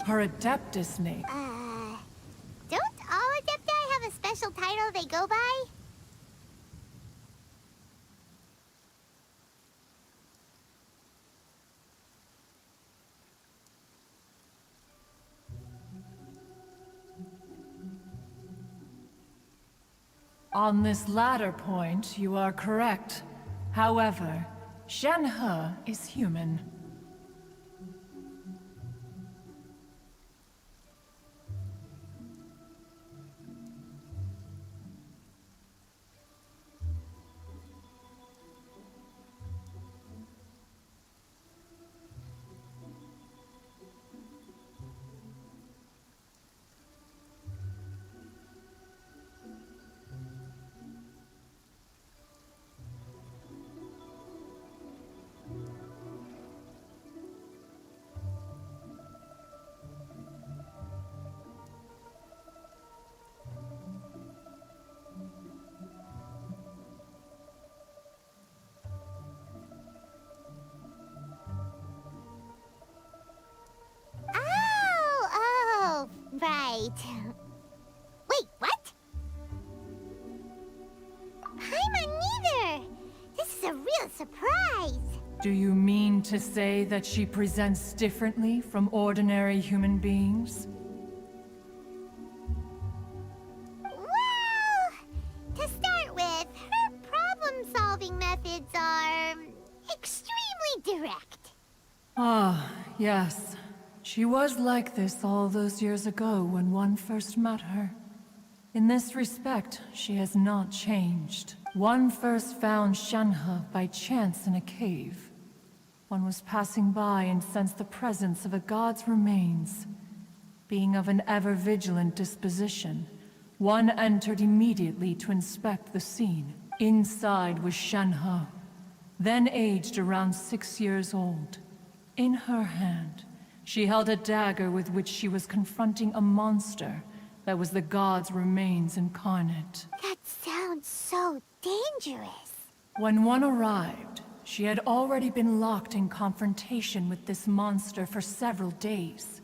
Her Adeptus name. Don't all Adepti have a special title they go by? On this latter point, you are correct. However, Shenhe is human. Oh, right. Wait, what? Paimon neither! This is a real surprise! Do you mean to say that she presents differently from ordinary human beings? Well, to start with, her problem-solving methods are extremely direct. Ah, yes. She was like this all those years ago when one first met her. In this respect, she has not changed. One first found Shenhe by chance in a cave. One was passing by and sensed the presence of a god's remains. Being of an ever-vigilant disposition, one entered immediately to inspect the scene. Inside was Shenhe, then aged around 6 years old. In her hand, she held a dagger with which she was confronting a monster that was the god's remains incarnate. That sounds so dangerous. When one arrived, she had already been locked in confrontation with this monster for several days.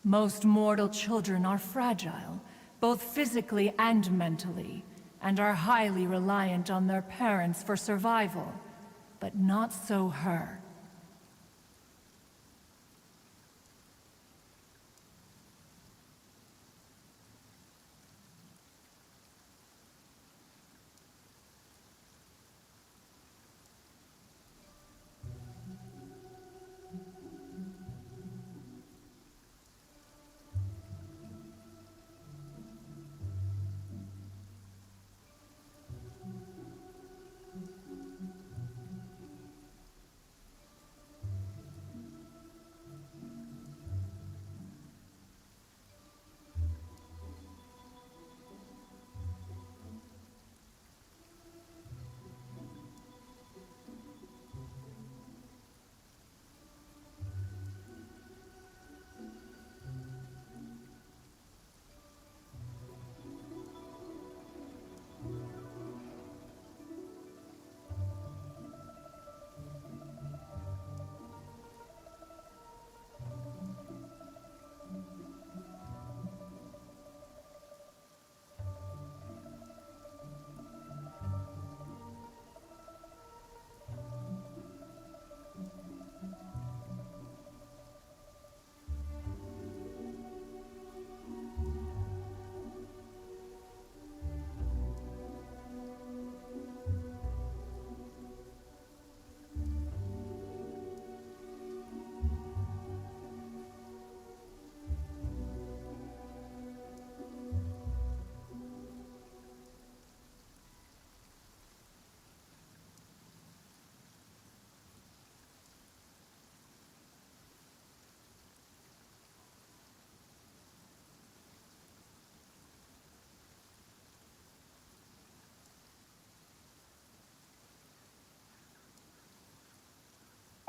Most mortal children are fragile, both physically and mentally, and are highly reliant on their parents for survival. But not so her.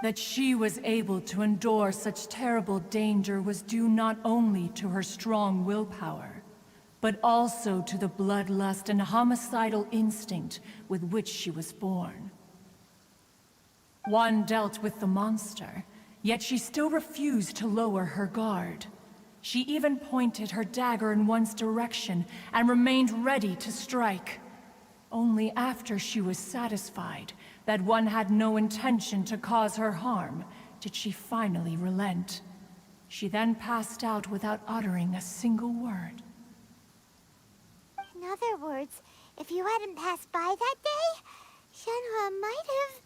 That she was able to endure such terrible danger was due not only to her strong willpower, but also to the bloodlust and homicidal instinct with which she was born. One dealt with the monster, Yet she still refused to lower her guard. She even pointed her dagger in one's direction and remained ready to strike. Only after she was satisfied that one had no intention to cause her harm did she finally relent. She then passed out without uttering a single word. In other words, if you hadn't passed by that day, Shenhua might have...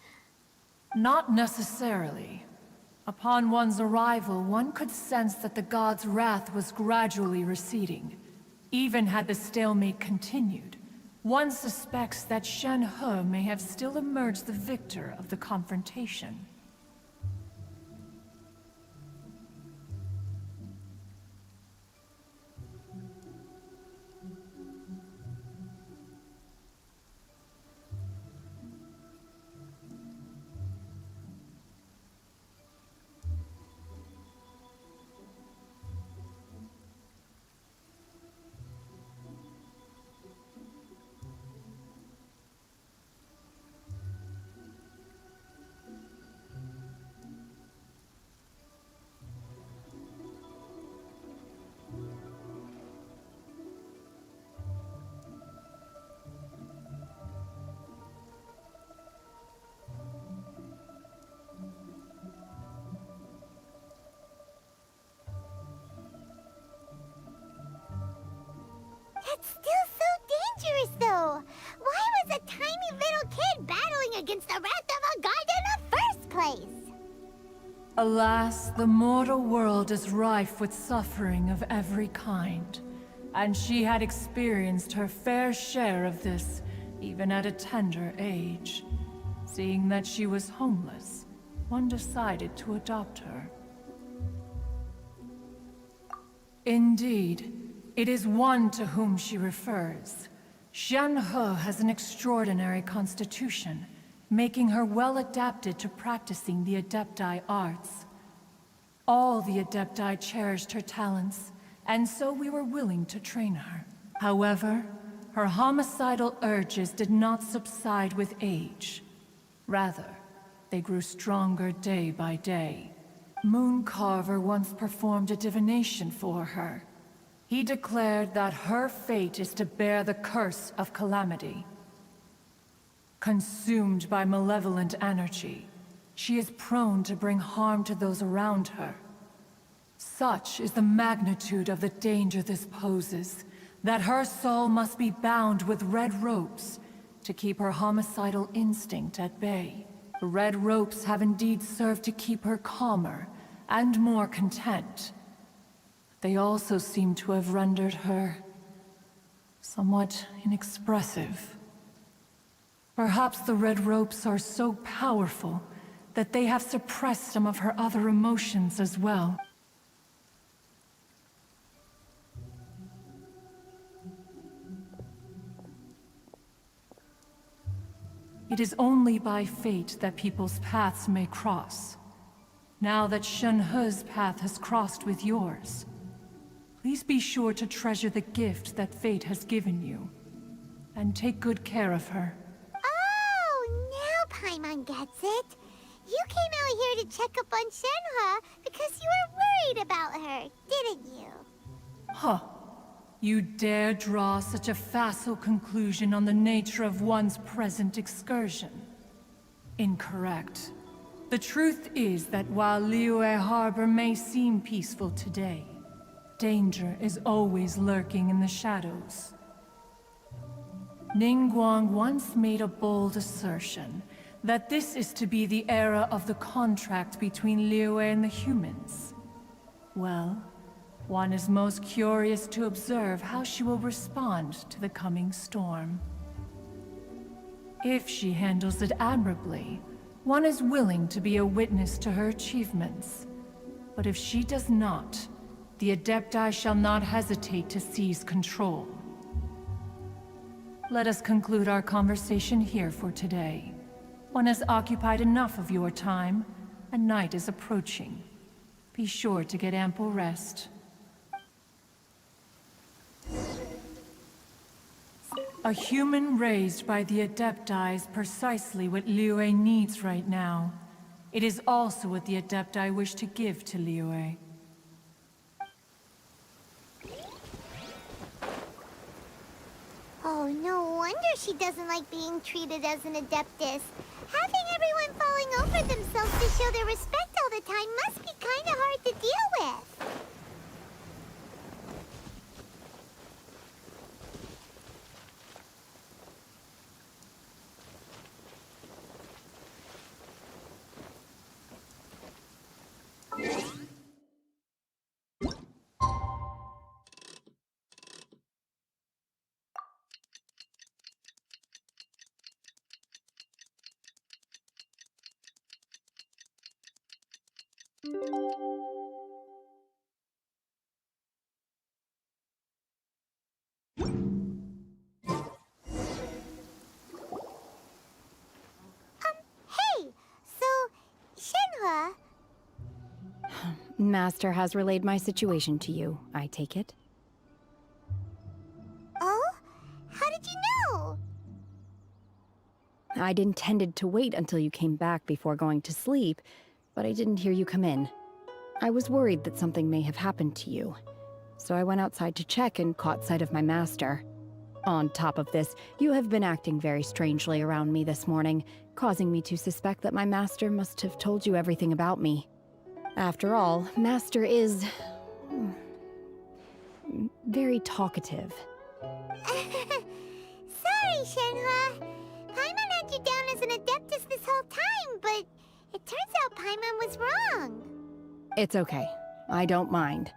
Not necessarily. Upon one's arrival, one could sense that the god's wrath was gradually receding. Even had the stalemate continued, one suspects that Shenhe may have still emerged the victor of the confrontation. That's still so dangerous, though. Why was a tiny little kid battling against the wrath of a god in the first place? Alas, the mortal world is rife with suffering of every kind, and she had experienced her fair share of this, even at a tender age. Seeing that she was homeless, one decided to adopt her. Indeed, it is one to whom she refers. Shenhe has an extraordinary constitution, making her well adapted to practicing the Adepti arts. All the Adepti cherished her talents, and so we were willing to train her. However, her homicidal urges did not subside with age. Rather, they grew stronger day by day. Mooncarver once performed a divination for her. He declared that her fate is to bear the curse of calamity. Consumed by malevolent energy, she is prone to bring harm to those around her. Such is the magnitude of the danger this poses, that her soul must be bound with red ropes to keep her homicidal instinct at bay. The red ropes have indeed served to keep her calmer and more content. They also seem to have rendered her somewhat inexpressive. Perhaps the red ropes are so powerful that they have suppressed some of her other emotions as well. It is only by fate that people's paths may cross. Now that Shenhe's path has crossed with yours, please be sure to treasure the gift that fate has given you, and take good care of her. Oh, now Paimon gets it. You came out here to check up on Shenhe because you were worried about her, didn't you? Huh. You dare draw such a facile conclusion on the nature of one's present excursion? Incorrect. The truth is that while Liyue Harbor may seem peaceful today, danger is always lurking in the shadows. Ningguang once made a bold assertion that this is to be the era of the contract between Liyue and the humans. Well, one is most curious to observe how she will respond to the coming storm. If she handles it admirably, one is willing to be a witness to her achievements. But if she does not, the Adepti shall not hesitate to seize control. Let us conclude our conversation here for today. One has occupied enough of your time, and night is approaching. Be sure to get ample rest. A human raised by the Adepti is precisely what Liyue needs right now. It is also what the adept I wish to give to Liyue. Oh, no wonder she doesn't like being treated as an adeptus. Having everyone falling over themselves to show their respect all the time must be kinda hard to deal with. Hey, so, Shenhua, Master has relayed my situation to you, I take it. oh? How did you know? I'd intended to wait until you came back before going to sleep, but I didn't hear you come in. I was worried that something may have happened to you, so I went outside to check and caught sight of my master. On top of this, you have been acting very strangely around me this morning, causing me to suspect that my master must have told you everything about me. After all, Master is very talkative. Sorry, Shenhua. Paimon had you down as an adeptus this whole time, but it turns out Paimon was wrong. It's okay. I don't mind.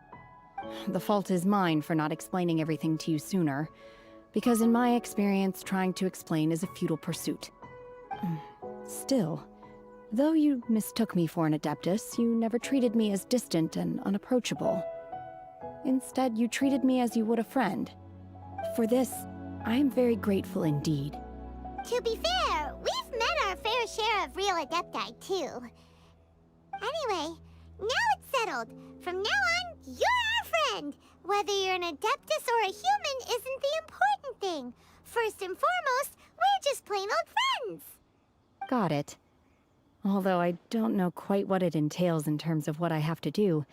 The fault is mine for not explaining everything to you sooner, because in my experience, trying to explain is a futile pursuit. Still, though you mistook me for an adeptus, you never treated me as distant and unapproachable. Instead, you treated me as you would a friend. For this, I am very grateful indeed. To be fair, we've met our fair share of real adepti, too. Anyway, now it's settled. From now on, you're our friend. Whether you're an adeptus or a human isn't the important thing. First and foremost, we're just plain old friends. Got it. Although I don't know quite what it entails in terms of what I have to do,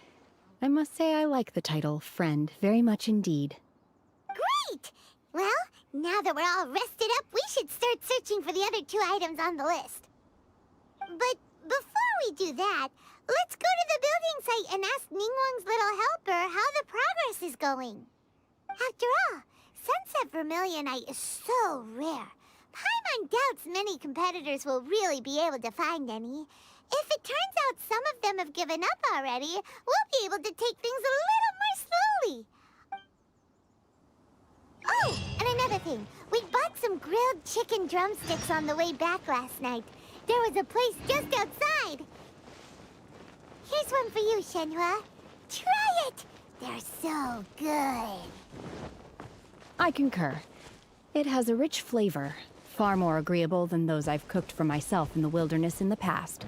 I must say I like the title friend very much indeed. Great! Well, now that we're all rested up, we should start searching for the other 2 items on the list. But before we do that, let's go to the building site and ask Ningguang's little helper how the progress is going. After all, Sunset Vermilionite is so rare. Paimon doubts many competitors will really be able to find any. If it turns out some of them have given up already, we'll be able to take things a little more slowly. Oh, and another thing. We bought some grilled chicken drumsticks on the way back last night. There was a place just outside. Here's one for you, Shenhua. Try it! They're so good. I concur. It has a rich flavor, far more agreeable than those I've cooked for myself in the wilderness in the past.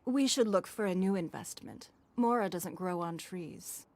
We should look for a new investment. Mora doesn't grow on trees.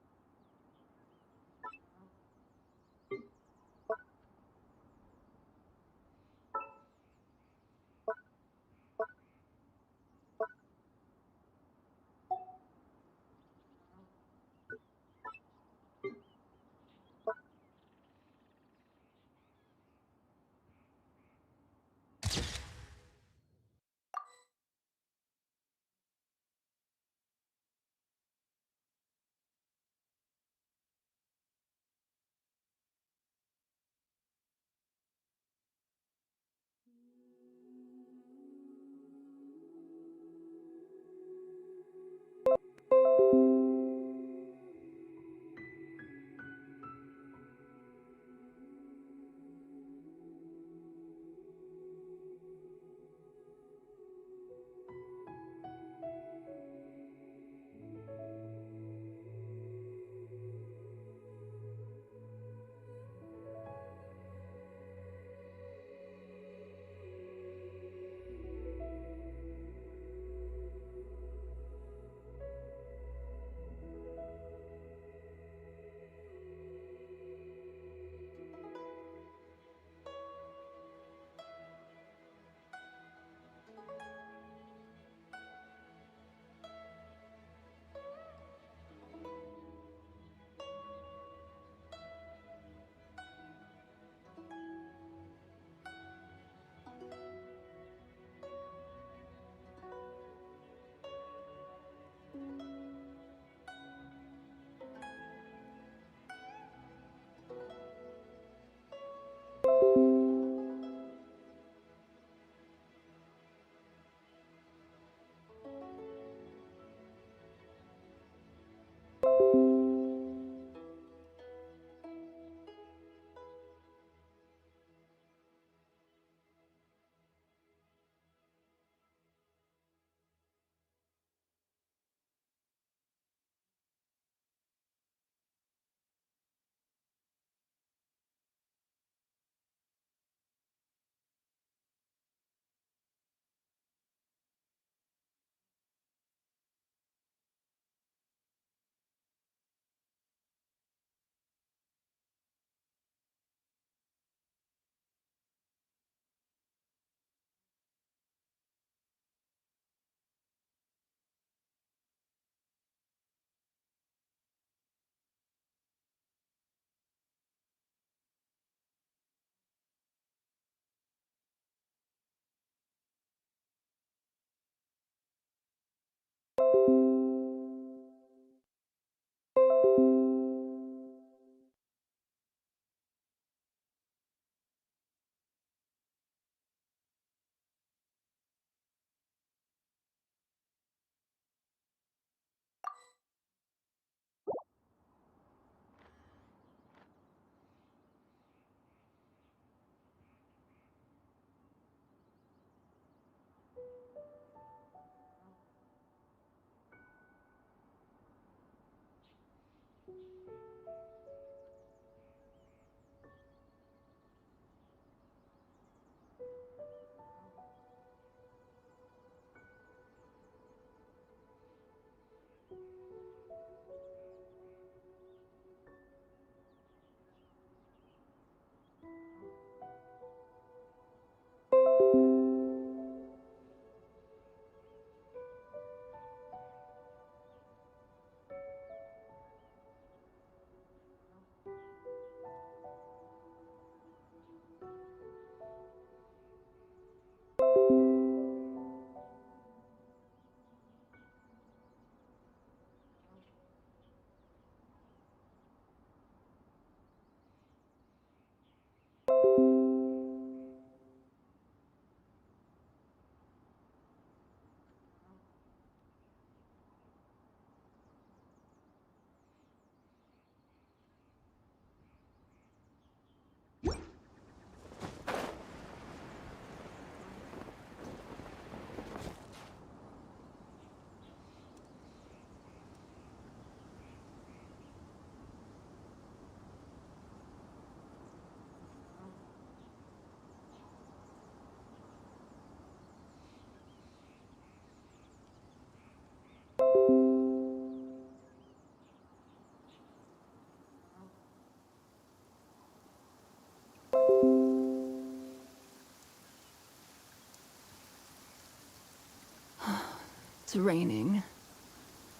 It's raining.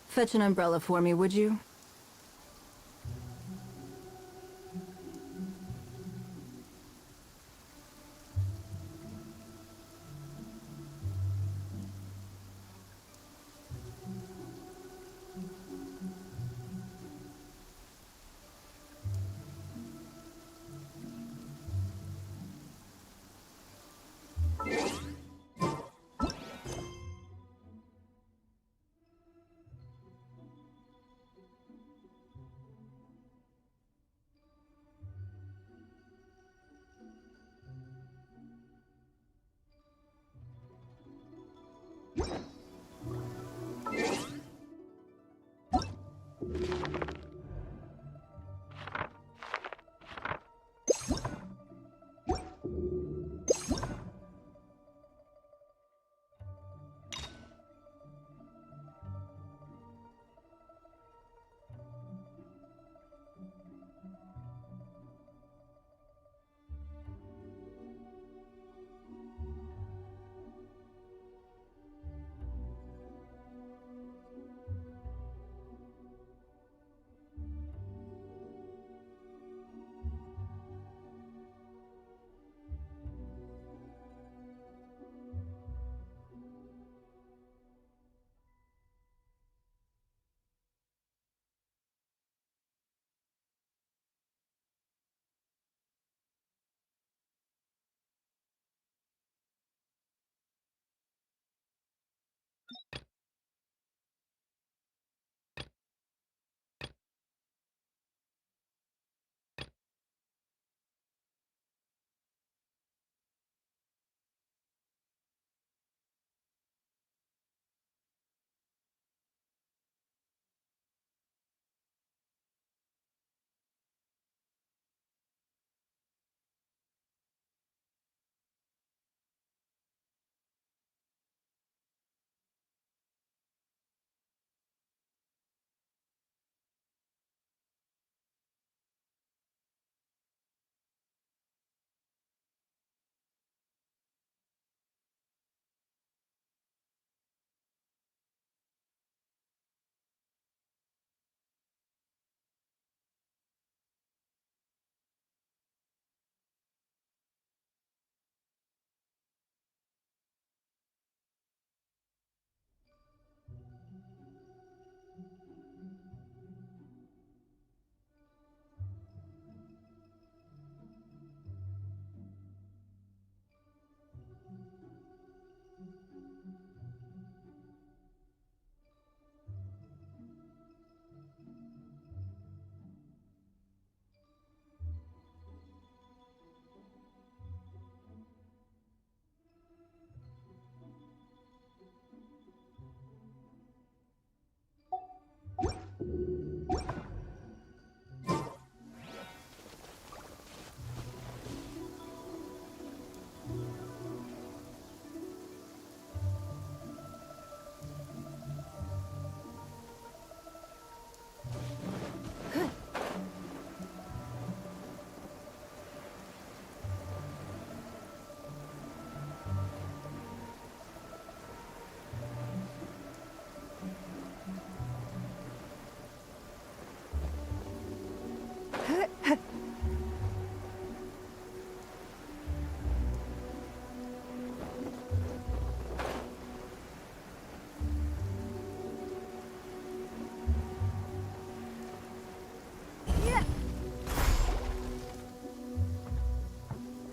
Fetch an umbrella for me, would you?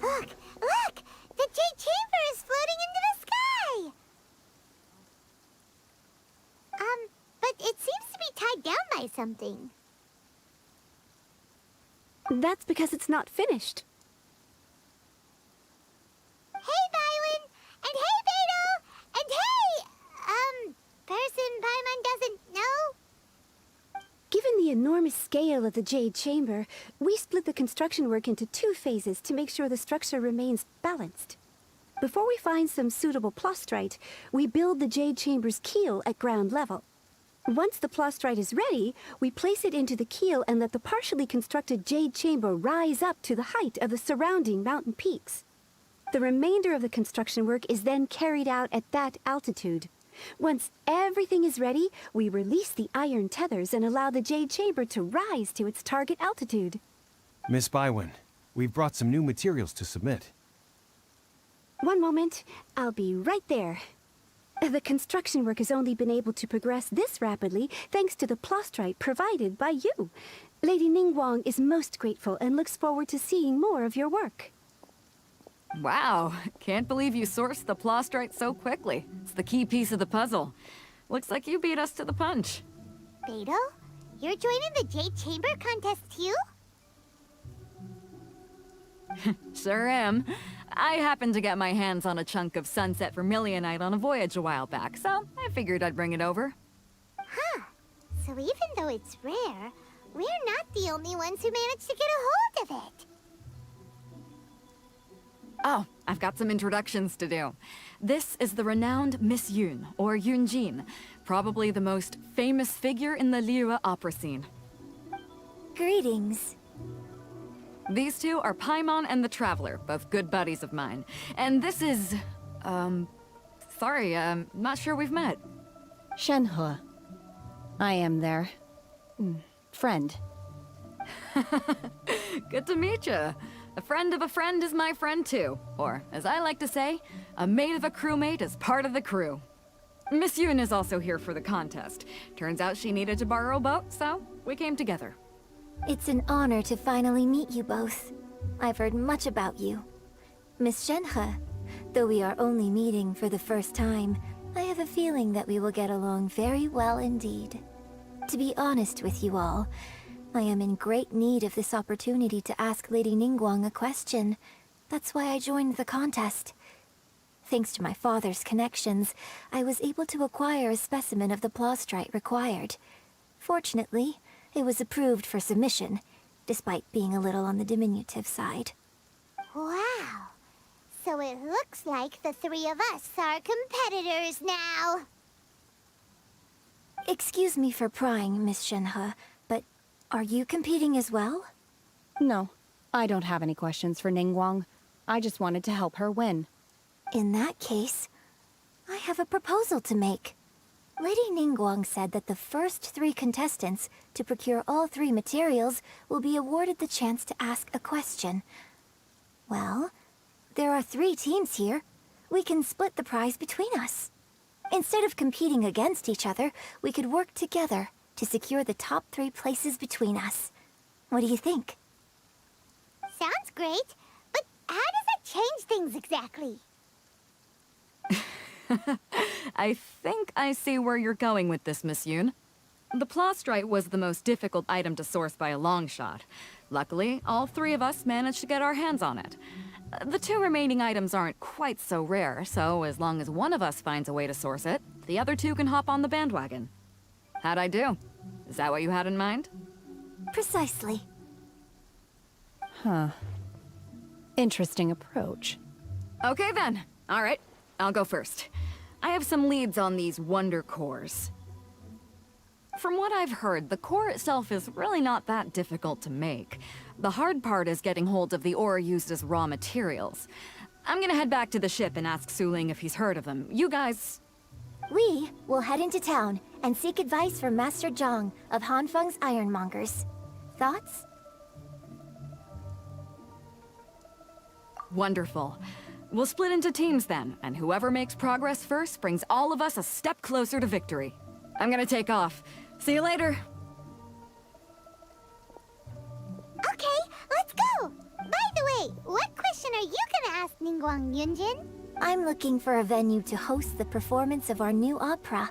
Look! Look! The Jade Chamber is floating into the sky! But it seems to be tied down by something. That's because it's not finished. Hey, Bywin! And hey, Beto! And hey! Person Paimon doesn't know? Given the enormous scale of the Jade Chamber, we split the construction work into 2 phases to make sure the structure remains balanced. Before we find some suitable plastrite, we build the Jade Chamber's keel at ground level. Once the plastrite is ready, we place it into the keel and let the partially constructed Jade Chamber rise up to the height of the surrounding mountain peaks. The remainder of the construction work is then carried out at that altitude. Once everything is ready, we release the iron tethers and allow the jade chamber to rise to its target altitude. Miss Bywin, we've brought some new materials to submit. One moment, I'll be right there. The construction work has only been able to progress this rapidly thanks to the plostrite provided by you. Lady Ningguang is most grateful and looks forward to seeing more of your work. Wow, can't believe you sourced the plostrite so quickly. It's the key piece of the puzzle. Looks like you beat us to the punch. Beidou, you're joining the Jade Chamber contest too? Sure am. I happened to get my hands on a chunk of sunset vermilionite on a voyage a while back, so I figured I'd bring it over. Huh. So even though it's rare, we're not the only ones who managed to get a hold of it. Oh, I've got some introductions to do. This is the renowned Miss Yun, or Yunjin, probably the most famous figure in the Liyue opera scene. Greetings. These two are Paimon and the Traveler, both good buddies of mine. And this is... sorry, not sure we've met. Shenhe. I am their... friend. Good to meet you. A friend of a friend is my friend too. Or, as I like to say, a mate of a crewmate is part of the crew. Miss Yun is also here for the contest. Turns out she needed to borrow a boat, so we came together. It's an honor to finally meet you both. I've heard much about you. Miss Shenhe, though we are only meeting for the first time, I have a feeling that we will get along very well indeed. To be honest with you all, I am in great need of this opportunity to ask Lady Ningguang a question. That's why I joined the contest. Thanks to my father's connections, I was able to acquire a specimen of the plostrite required. Fortunately, it was approved for submission, despite being a little on the diminutive side. Wow. So it looks like the three of us are competitors now. Excuse me for prying, Miss Shenhe, but are you competing as well? No, I don't have any questions for Ningguang. I just wanted to help her win. In that case, I have a proposal to make. Lady Ningguang said that the first 3 contestants to procure all 3 materials will be awarded the chance to ask a question. Well, there are 3 teams here. We can split the prize between us. Instead of competing against each other, we could work together to secure the top 3 places between us. What do you think? Sounds great, but how does that change things exactly? I think I see where you're going with this, Miss Yun. The plostrite was the most difficult item to source by a long shot. Luckily, all 3 of us managed to get our hands on it. The 2 remaining items aren't quite so rare, so as long as one of us finds a way to source it, the other 2 can hop on the bandwagon. How'd I do? Is that what you had in mind? Precisely. Huh. Interesting approach. Okay then. All right, I'll go first. I have some leads on these wonder cores. From what I've heard, the core itself is really not that difficult to make. The hard part is getting hold of the ore used as raw materials. I'm gonna head back to the ship and ask Suling if he's heard of them. You guys... We will head into town and seek advice from Master Zhang of Hanfeng's Ironmongers. Thoughts? Wonderful. We'll split into teams then, and whoever makes progress first brings all of us a step closer to victory. I'm gonna take off. See you later. Okay, let's go! By the way, what question are you gonna ask Ningguang Yunjin? I'm looking for a venue to host the performance of our new opera.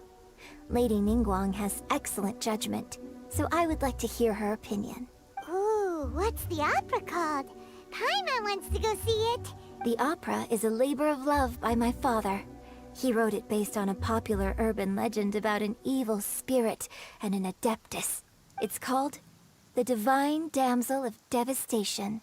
Lady Ningguang has excellent judgment, so I would like to hear her opinion. Ooh, what's the opera called? Paimon wants to go see it. The opera is a labor of love by my father. He wrote it based on a popular urban legend about an evil spirit and an adeptus. It's called The Divine Damsel of Devastation.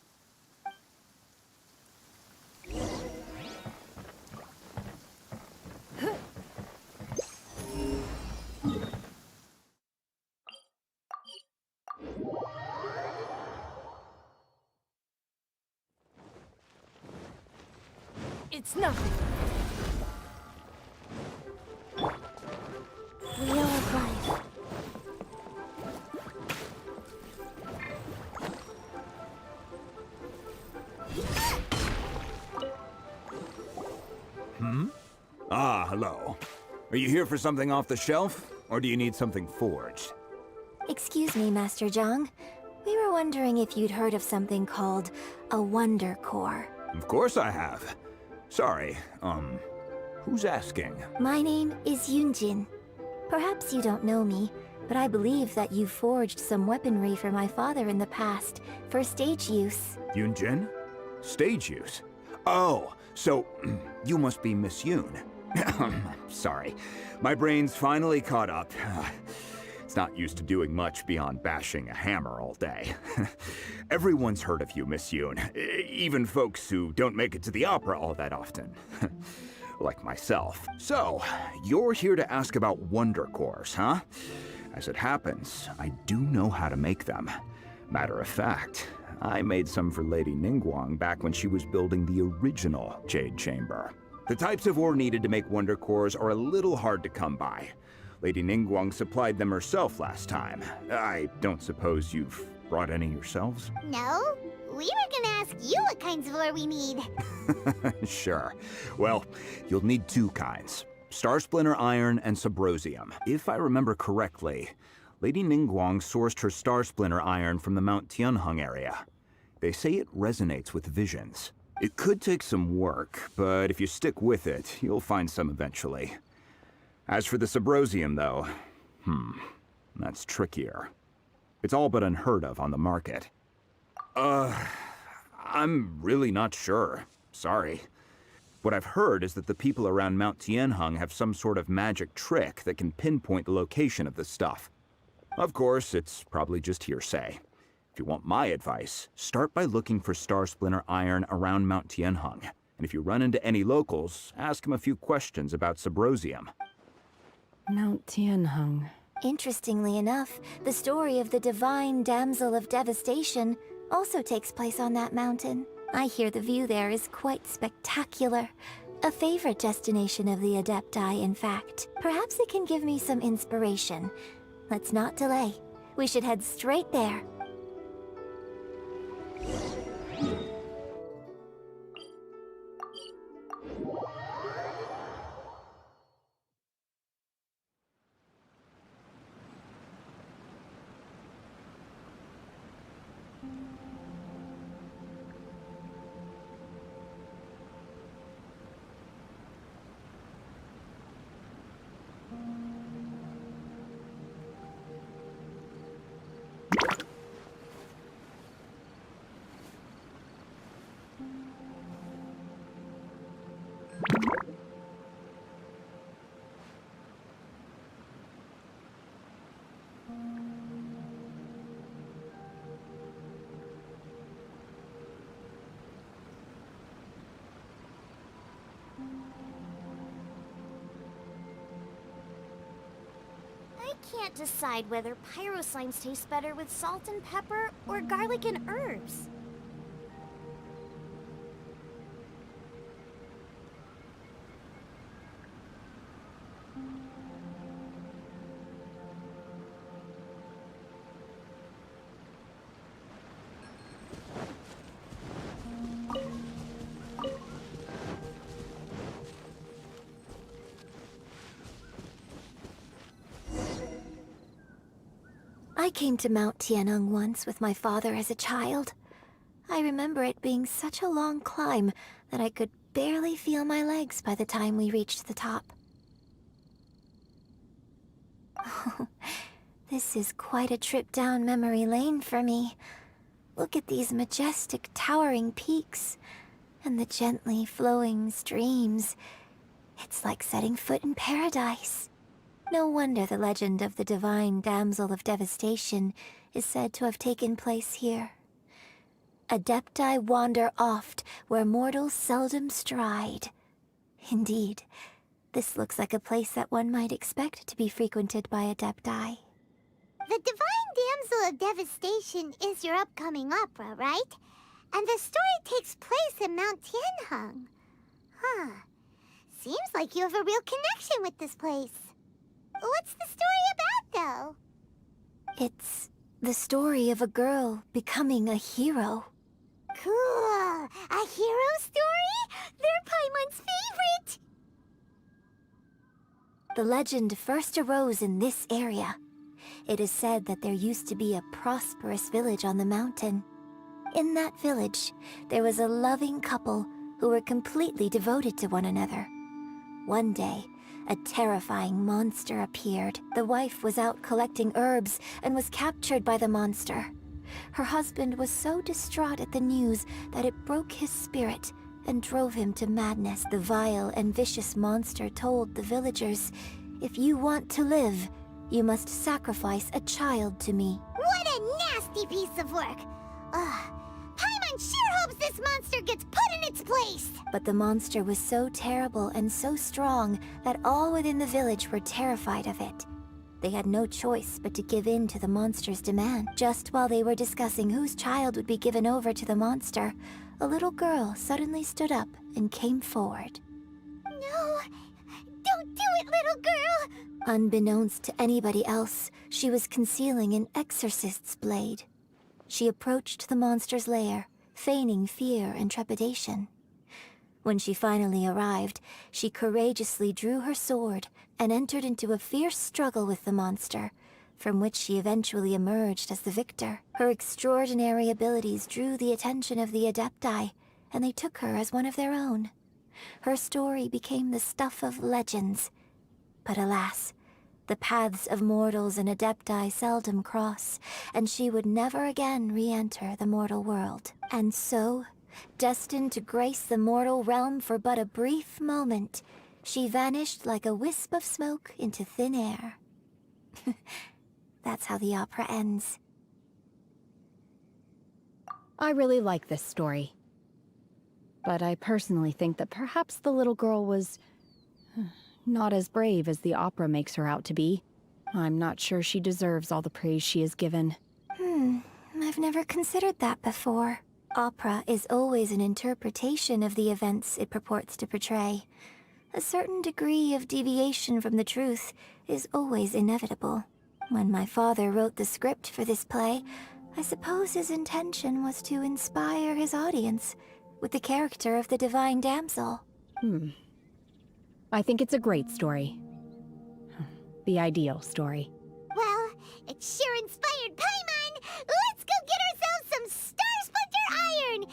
It's nothing. hello. Are you here for something off the shelf, or do you need something forged? Excuse me, Master Zhang. We were wondering if you'd heard of something called a Wonder Core. Of course I have. Sorry, who's asking? My name is Yunjin. Perhaps you don't know me, but I believe that you forged some weaponry for my father in the past, for stage use. Yunjin? Stage use? Oh, so you must be Miss Yoon. Sorry, my brain's finally caught up. It's not used to doing much beyond bashing a hammer all day. Everyone's heard of you, Miss Yoon. Even folks who don't make it to the opera all that often. Like myself. So, you're here to ask about Wonder Cores, huh? As it happens, I do know how to make them. Matter of fact, I made some for Lady Ningguang back when she was building the original Jade Chamber. The types of ore needed to make Wonder Cores are a little hard to come by. Lady Ningguang supplied them herself last time. I don't suppose you've brought any yourselves? No, we were gonna ask you what kinds of ore we need. Sure. Well, you'll need two kinds. Star Splinter Iron and Subrosium. If I remember correctly, Lady Ningguang sourced her Star Splinter Iron from the Mount Tianheng area. They say it resonates with visions. It could take some work, but if you stick with it, you'll find some eventually. As for the Subrosium, though, that's trickier. It's all but unheard of on the market. I'm really not sure. Sorry. What I've heard is that the people around Mount Tianheng have some sort of magic trick that can pinpoint the location of the stuff. Of course, it's probably just hearsay. If you want my advice, start by looking for Star Splinter Iron around Mount Tianheng. And if you run into any locals, ask them a few questions about Subrosium. Mount Tianheng. Interestingly enough, the story of the divine damsel of devastation also takes place on that mountain. I hear the view there is quite spectacular. A favorite destination of the Adepti, in fact. Perhaps it can give me some inspiration. Let's not delay. We should head straight there. I can't decide whether pyro slimes taste better with salt and pepper or garlic and herbs. I came to Mount Tianheng once with my father as a child. I remember it being such a long climb that I could barely feel my legs by the time we reached the top. Oh, this is quite a trip down memory lane for me. Look at these majestic, towering peaks, and the gently flowing streams. It's like setting foot in paradise. No wonder the legend of the divine damsel of devastation is said to have taken place here. Adepti wander oft where mortals seldom stride. Indeed, this looks like a place that one might expect to be frequented by Adepti. The Divine Damsel of Devastation is your upcoming opera, right? And the story takes place in Mount Tianheng. Huh. Seems like you have a real connection with this place. What's the story about, though? It's the story of a girl becoming a hero. Cool. A hero story? They're Paimon's favorite! The legend first arose in this area. It is said that there used to be a prosperous village on the mountain. In that village, there was a loving couple who were completely devoted to one another. One day, a terrifying monster appeared. The wife was out collecting herbs and was captured by the monster. Her husband was so distraught at the news that it broke his spirit and drove him to madness. The vile and vicious monster told the villagers, "If you want to live, you must sacrifice a child to me." What a nasty piece of work! Ugh. Paimon sure hopes this monster gets put in its place! But the monster was so terrible and so strong that all within the village were terrified of it. They had no choice but to give in to the monster's demand. Just while they were discussing whose child would be given over to the monster, a little girl suddenly stood up and came forward. No! Don't do it, little girl! Unbeknownst to anybody else, she was concealing an exorcist's blade. She approached the monster's lair, feigning fear and trepidation. When she finally arrived, she courageously drew her sword and entered into a fierce struggle with the monster, from which she eventually emerged as the victor. Her extraordinary abilities drew the attention of the Adepti, and they took her as one of their own. Her story became the stuff of legends. But alas, the paths of mortals and Adepti seldom cross, and she would never again re-enter the mortal world. And so, destined to grace the mortal realm for but a brief moment, she vanished like a wisp of smoke into thin air. That's how the opera ends. I really like this story. But I personally think that perhaps the little girl was not as brave as the opera makes her out to be. I'm not sure she deserves all the praise she is given. I've never considered that before. Opera is always an interpretation of the events it purports to portray. A certain degree of deviation from the truth is always inevitable. When my father wrote the script for this play, I suppose his intention was to inspire his audience with the character of the divine damsel. I think it's a great story. The ideal story. Well, it sure inspired Paimon! Let's go get ourselves some Star Splinter Iron!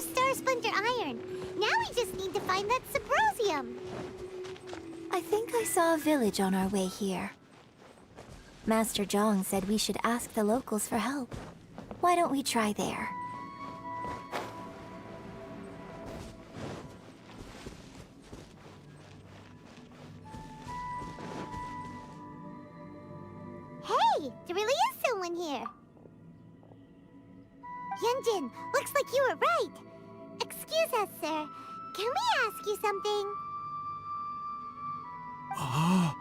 have star splinter iron. Now we just need to find that Subrosium. I think I saw a village on our way here. Master Zhang said we should ask the locals for help. Why don't we try there? Hey, there really is someone here. Yunjin, looks like you were right. Excuse us, sir. Can we ask you something? Huh.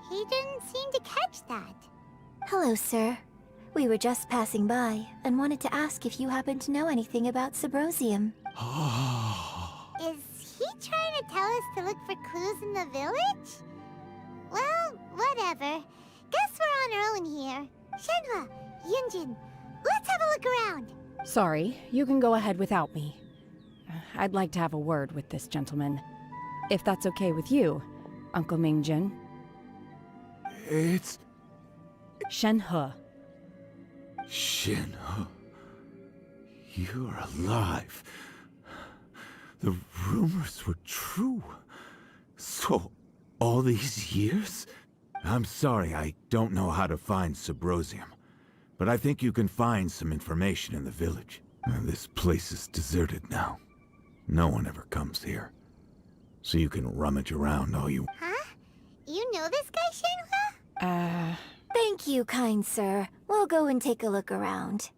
He didn't seem to catch that. Hello, sir. We were just passing by and wanted to ask if you happen to know anything about Subrosium. Is he trying to tell us to look for clues in the village? Well, whatever. Guess we're on our own here. Shenhua, Yunjin, let's have a look around. Sorry, you can go ahead without me. I'd like to have a word with this gentleman. If that's okay with you, Uncle Mingjin. It's Shenhe. Shenhe. You're alive. The rumors were true. So, all these years? I'm sorry, I don't know how to find Subrosium. But I think you can find some information in the village. This place is deserted now. No one ever comes here. So you can rummage around all you... Huh? You know this guy, Shenhua? Thank you, kind sir. We'll go and take a look around.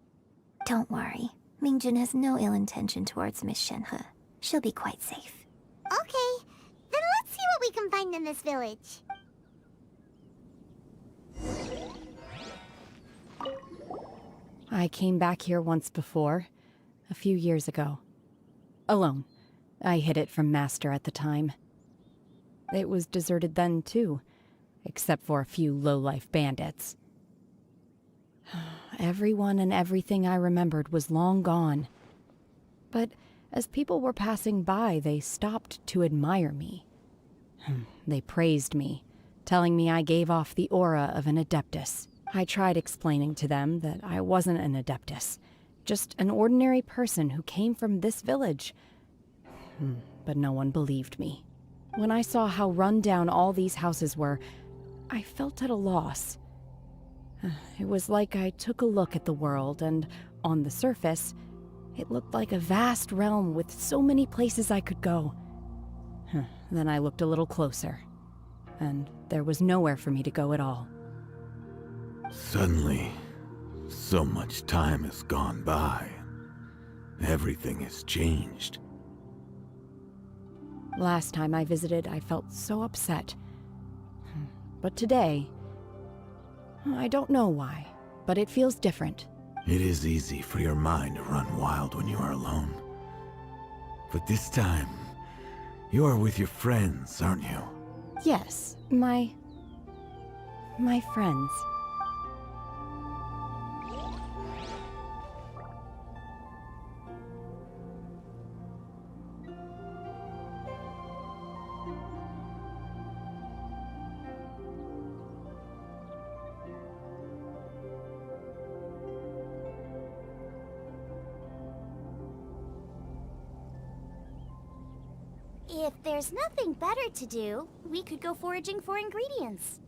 Don't worry. Mingjin has no ill intention towards Miss Shenhe. She'll be quite safe. Okay, then let's see what we can find in this village. I came back here once before, a few years ago. Alone. I hid it from Master at the time. It was deserted then, too, except for a few low-life bandits. Everyone and everything I remembered was long gone. But as people were passing by, they stopped to admire me. They praised me, telling me I gave off the aura of an Adeptus. I tried explaining to them that I wasn't an Adeptus, just an ordinary person who came from this village. But no one believed me. When I saw how run down all these houses were, I felt at a loss. It was like I took a look at the world, and on the surface, it looked like a vast realm with so many places I could go. Then I looked a little closer, and there was nowhere for me to go at all. Suddenly, so much time has gone by. Everything has changed. Last time I visited, I felt so upset. But today, I don't know why, but it feels different. It is easy for your mind to run wild when you are alone. But this time, you are with your friends, aren't you? Yes, my friends. If there's nothing better to do, we could go foraging for ingredients.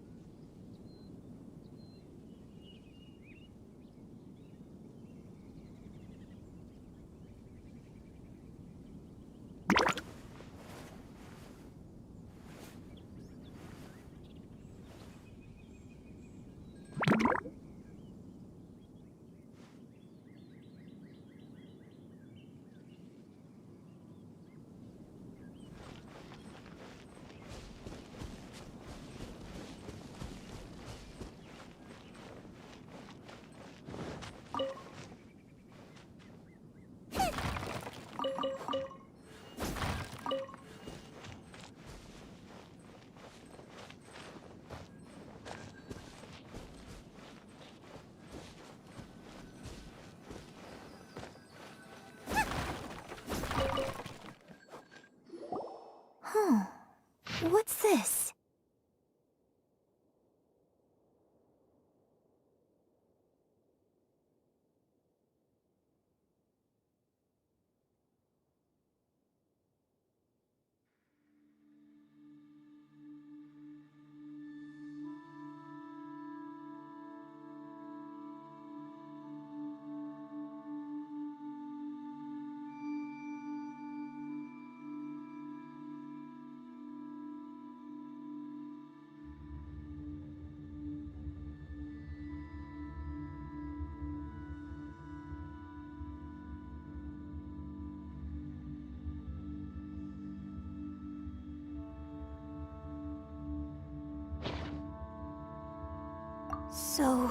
So,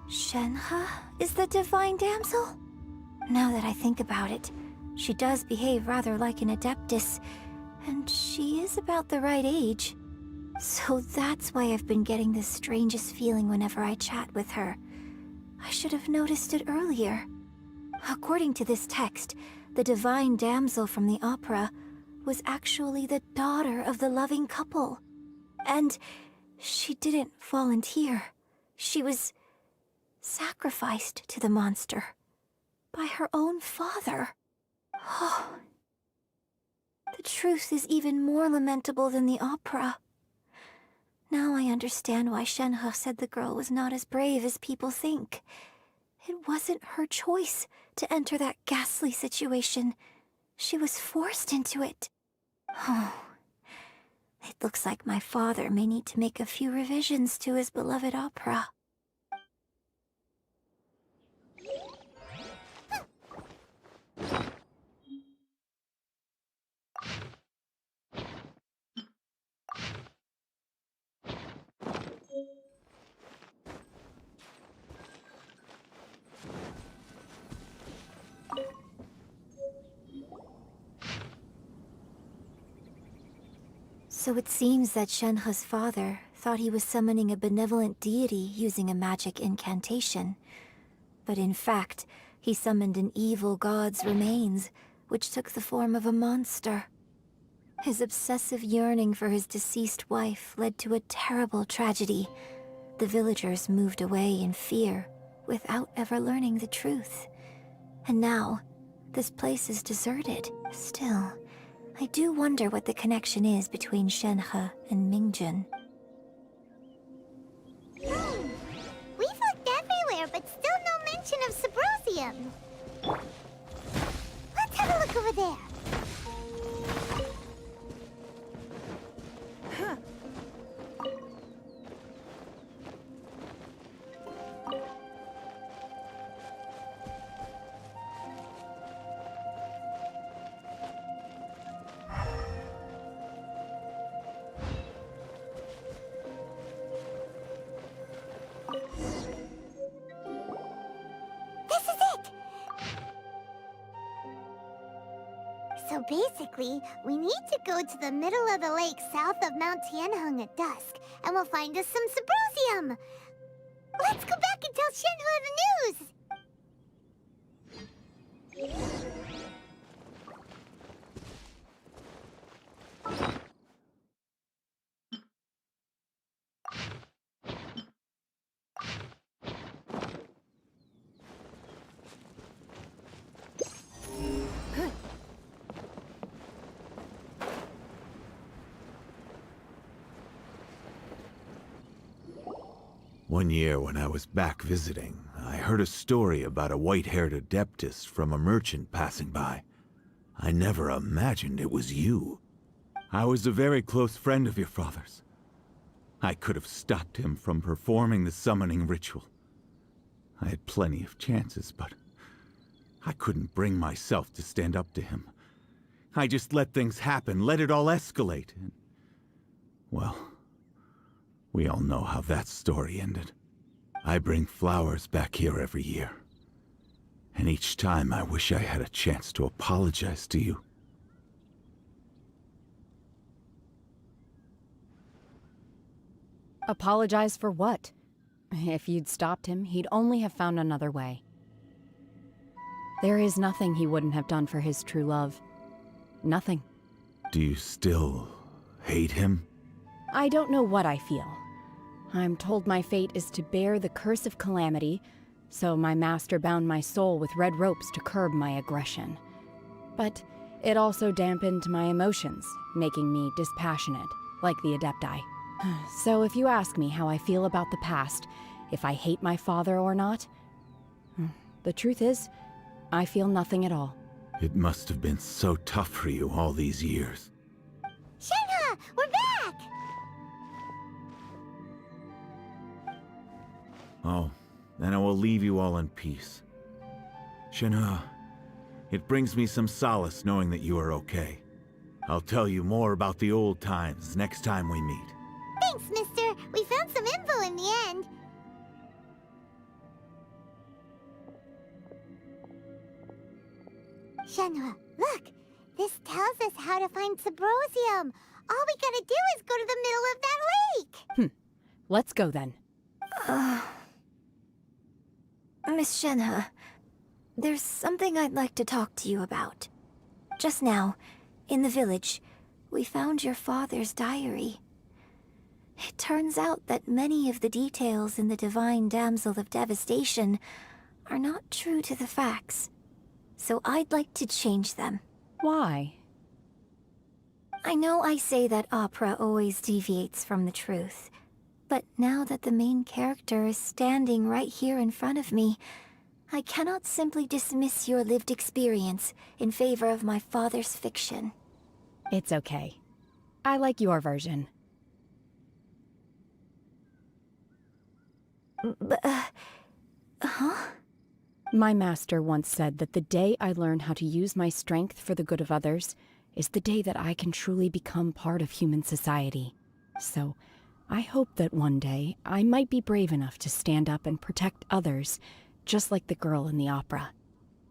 Shenhe is the divine damsel? Now that I think about it, she does behave rather like an adeptus, and she is about the right age. So that's why I've been getting this strangest feeling whenever I chat with her. I should have noticed it earlier. According to this text, the divine damsel from the opera was actually the daughter of the loving couple. And she didn't volunteer. She was sacrificed to the monster by her own father. Oh, the truth is even more lamentable than the opera. Now I understand why Shenhe said the girl was not as brave as people think. It wasn't her choice to enter that ghastly situation. She was forced into it. Oh, it looks like my father may need to make a few revisions to his beloved opera. So it seems that Shenhe's father thought he was summoning a benevolent deity using a magic incantation. But in fact, he summoned an evil god's remains, which took the form of a monster. His obsessive yearning for his deceased wife led to a terrible tragedy. The villagers moved away in fear, without ever learning the truth. And now, this place is deserted. Still, I do wonder what the connection is between Shenhe and Mingjun. We've looked everywhere, but still no mention of Sybrosium. Let's have a look over there. So basically, we need to go to the middle of the lake south of Mount Tianheng at dusk, and we'll find us some Sybrosium! Let's go back and tell Shenhe the news! One year when I was back visiting, I heard a story about a white-haired adeptus from a merchant passing by. I never imagined it was you. I was a very close friend of your father's. I could have stopped him from performing the summoning ritual. I had plenty of chances, but I couldn't bring myself to stand up to him. I just let things happen, let it all escalate. And, well, we all know how that story ended. I bring flowers back here every year. And each time I wish I had a chance to apologize to you. Apologize for what? If you'd stopped him, he'd only have found another way. There is nothing he wouldn't have done for his true love. Nothing. Do you still hate him? I don't know what I feel. I'm told my fate is to bear the curse of calamity, so my master bound my soul with red ropes to curb my aggression. But it also dampened my emotions, making me dispassionate, like the Adepti. So if you ask me how I feel about the past, if I hate my father or not, the truth is, I feel nothing at all. It must have been so tough for you all these years. Shenhe, we're back! Oh, then I will leave you all in peace. Shenhe, it brings me some solace knowing that you are okay. I'll tell you more about the old times next time we meet. Thanks, mister. We found some info in the end. Shenhua, look! This tells us how to find Subrosium. All we gotta do is go to the middle of that lake! Let's go then. Miss Shenhe, there's something I'd like to talk to you about. Just now, in the village, we found your father's diary. It turns out that many of the details in the Divine Damsel of Devastation are not true to the facts. So I'd like to change them. Why? I know I say that opera always deviates from the truth, but now that the main character is standing right here in front of me, I cannot simply dismiss your lived experience in favor of my father's fiction. It's okay. I like your version. But, huh? My master once said that the day I learn how to use my strength for the good of others is the day that I can truly become part of human society. So, I hope that one day I might be brave enough to stand up and protect others, just like the girl in the opera.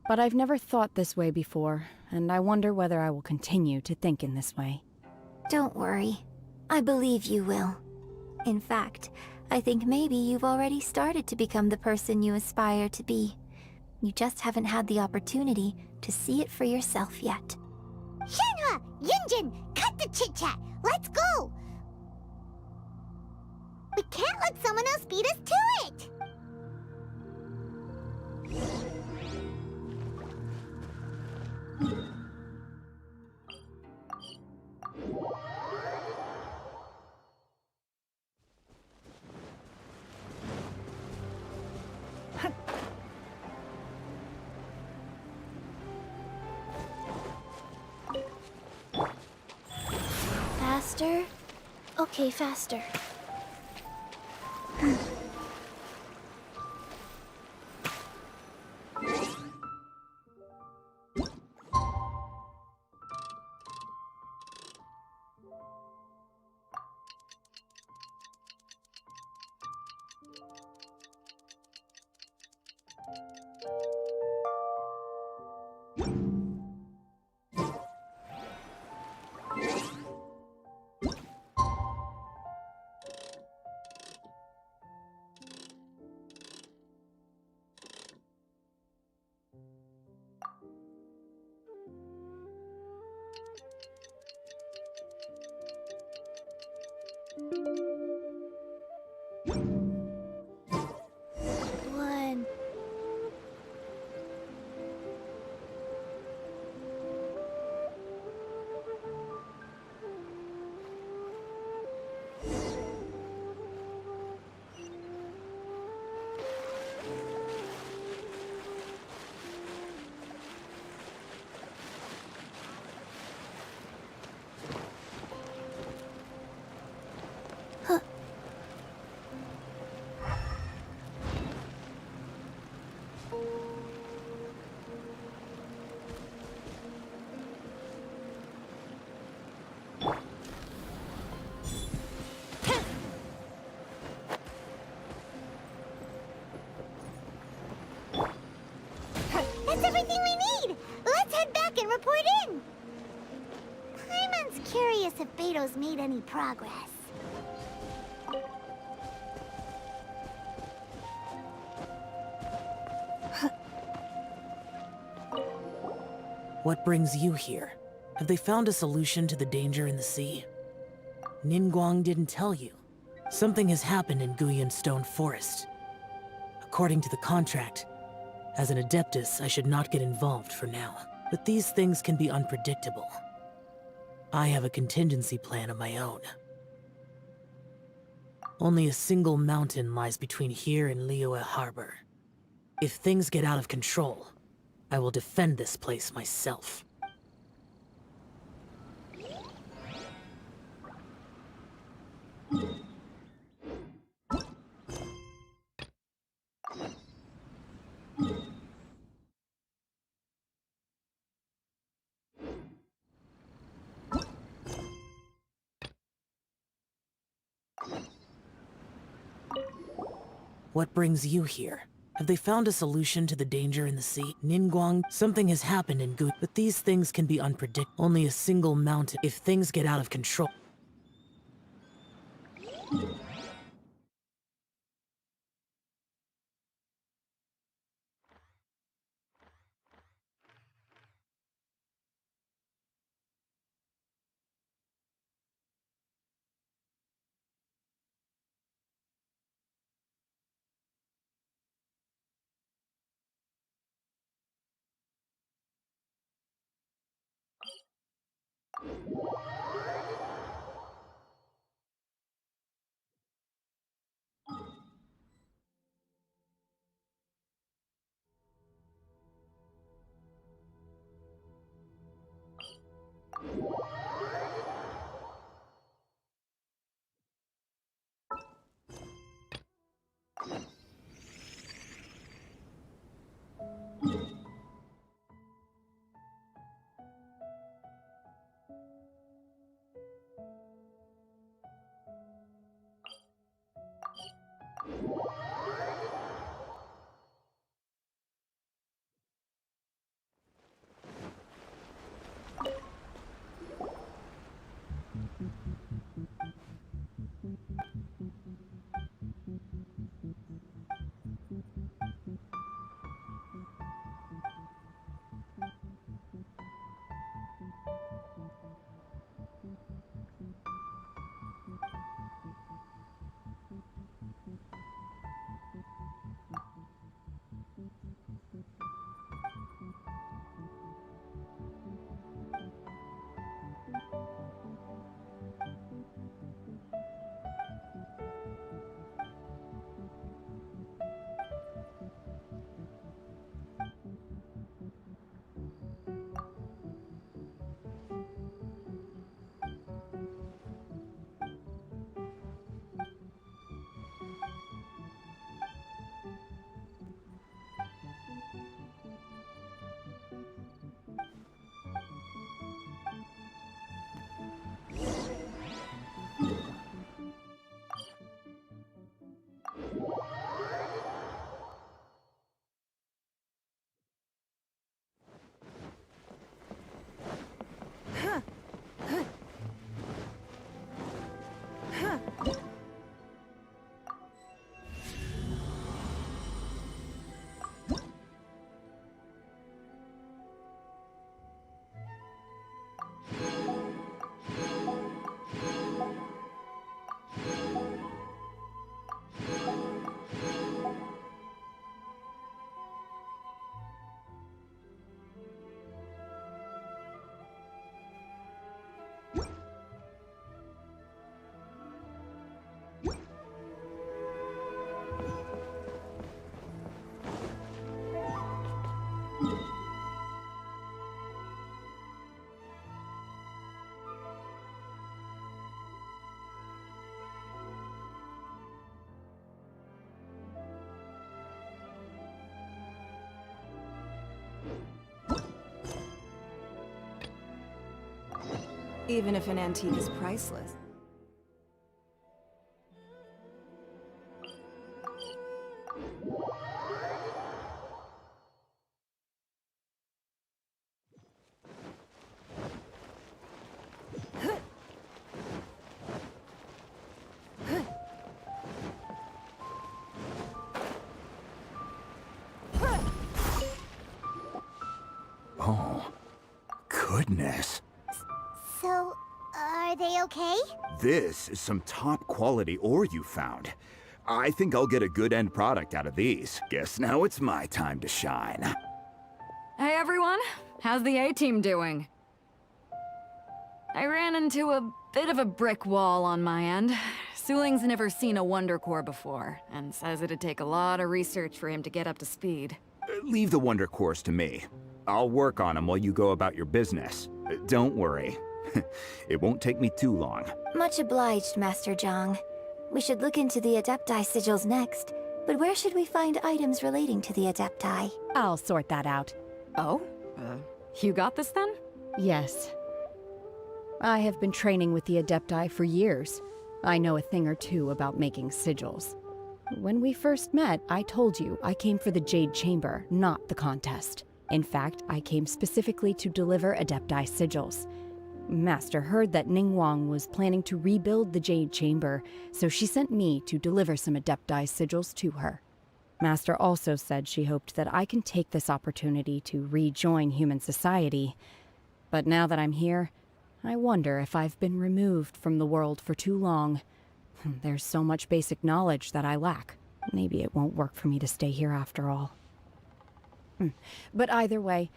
But I've never thought this way before, and I wonder whether I will continue to think in this way. Don't worry. I believe you will. In fact, I think maybe you've already started to become the person you aspire to be. You just haven't had the opportunity to see it for yourself yet. Shenhua! Yunjin! Cut the chit-chat! Let's go! We can't let someone else beat us to it! Faster? Okay, faster. One. That's everything we need! Let's head back and report in! Paimon's curious if Beto's made any progress. What brings you here? Have they found a solution to the danger in the sea? Ningguang didn't tell you. Something has happened in Guyan Stone Forest. According to the contract, as an Adeptus, I should not get involved for now. But these things can be unpredictable. I have a contingency plan of my own. Only a single mountain lies between here and Liyue Harbor. If things get out of control, I will defend this place myself. What brings you here? Have they found a solution to the danger in the sea? Ningguang, something has happened in Gu, but these things can be unpredictable. Only a single mountain. If things get out of control. Even if an antique is priceless. Oh, goodness. So, are they okay? This is some top quality ore you found. I think I'll get a good end product out of these. Guess now it's my time to shine. Hey everyone, how's the A-team doing? I ran into a bit of a brick wall on my end. Suling's never seen a Wonder Core before, and says it'd take a lot of research for him to get up to speed. Leave the Wonder Cores to me. I'll work on them while you go about your business. Don't worry. It won't take me too long. Much obliged, Master Zhang. We should look into the Adepti sigils next, but where should we find items relating to the Adepti? I'll sort that out. Oh? You got this then? Yes. I have been training with the Adepti for years. I know a thing or two about making sigils. When we first met, I told you I came for the Jade Chamber, not the contest. In fact, I came specifically to deliver Adepti sigils. Master heard that Ningguang was planning to rebuild the Jade Chamber, so she sent me to deliver some Adepti sigils to her. Master also said she hoped that I can take this opportunity to rejoin human society. But now that I'm here, I wonder if I've been removed from the world for too long. There's so much basic knowledge that I lack. Maybe it won't work for me to stay here after all. But either way,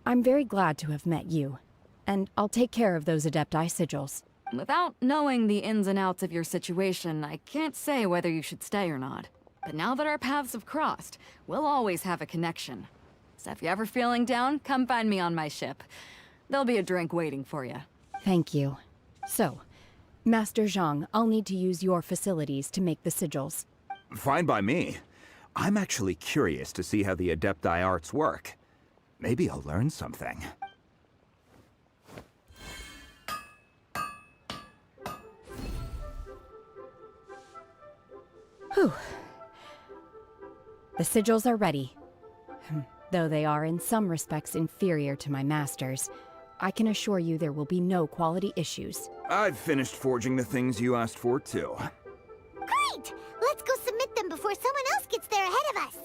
I'm very glad to have met you. And I'll take care of those Adepti sigils. Without knowing the ins and outs of your situation, I can't say whether you should stay or not. But now that our paths have crossed, we'll always have a connection. So if you're ever feeling down, come find me on my ship. There'll be a drink waiting for you. Thank you. So, Master Zhang, I'll need to use your facilities to make the sigils. Fine by me. I'm actually curious to see how the Adepti arts work. Maybe I'll learn something. Whew. The sigils are ready. Though they are in some respects inferior to my master's, I can assure you there will be no quality issues. I've finished forging the things you asked for, too. Great! Let's go submit them before someone else gets there ahead of us.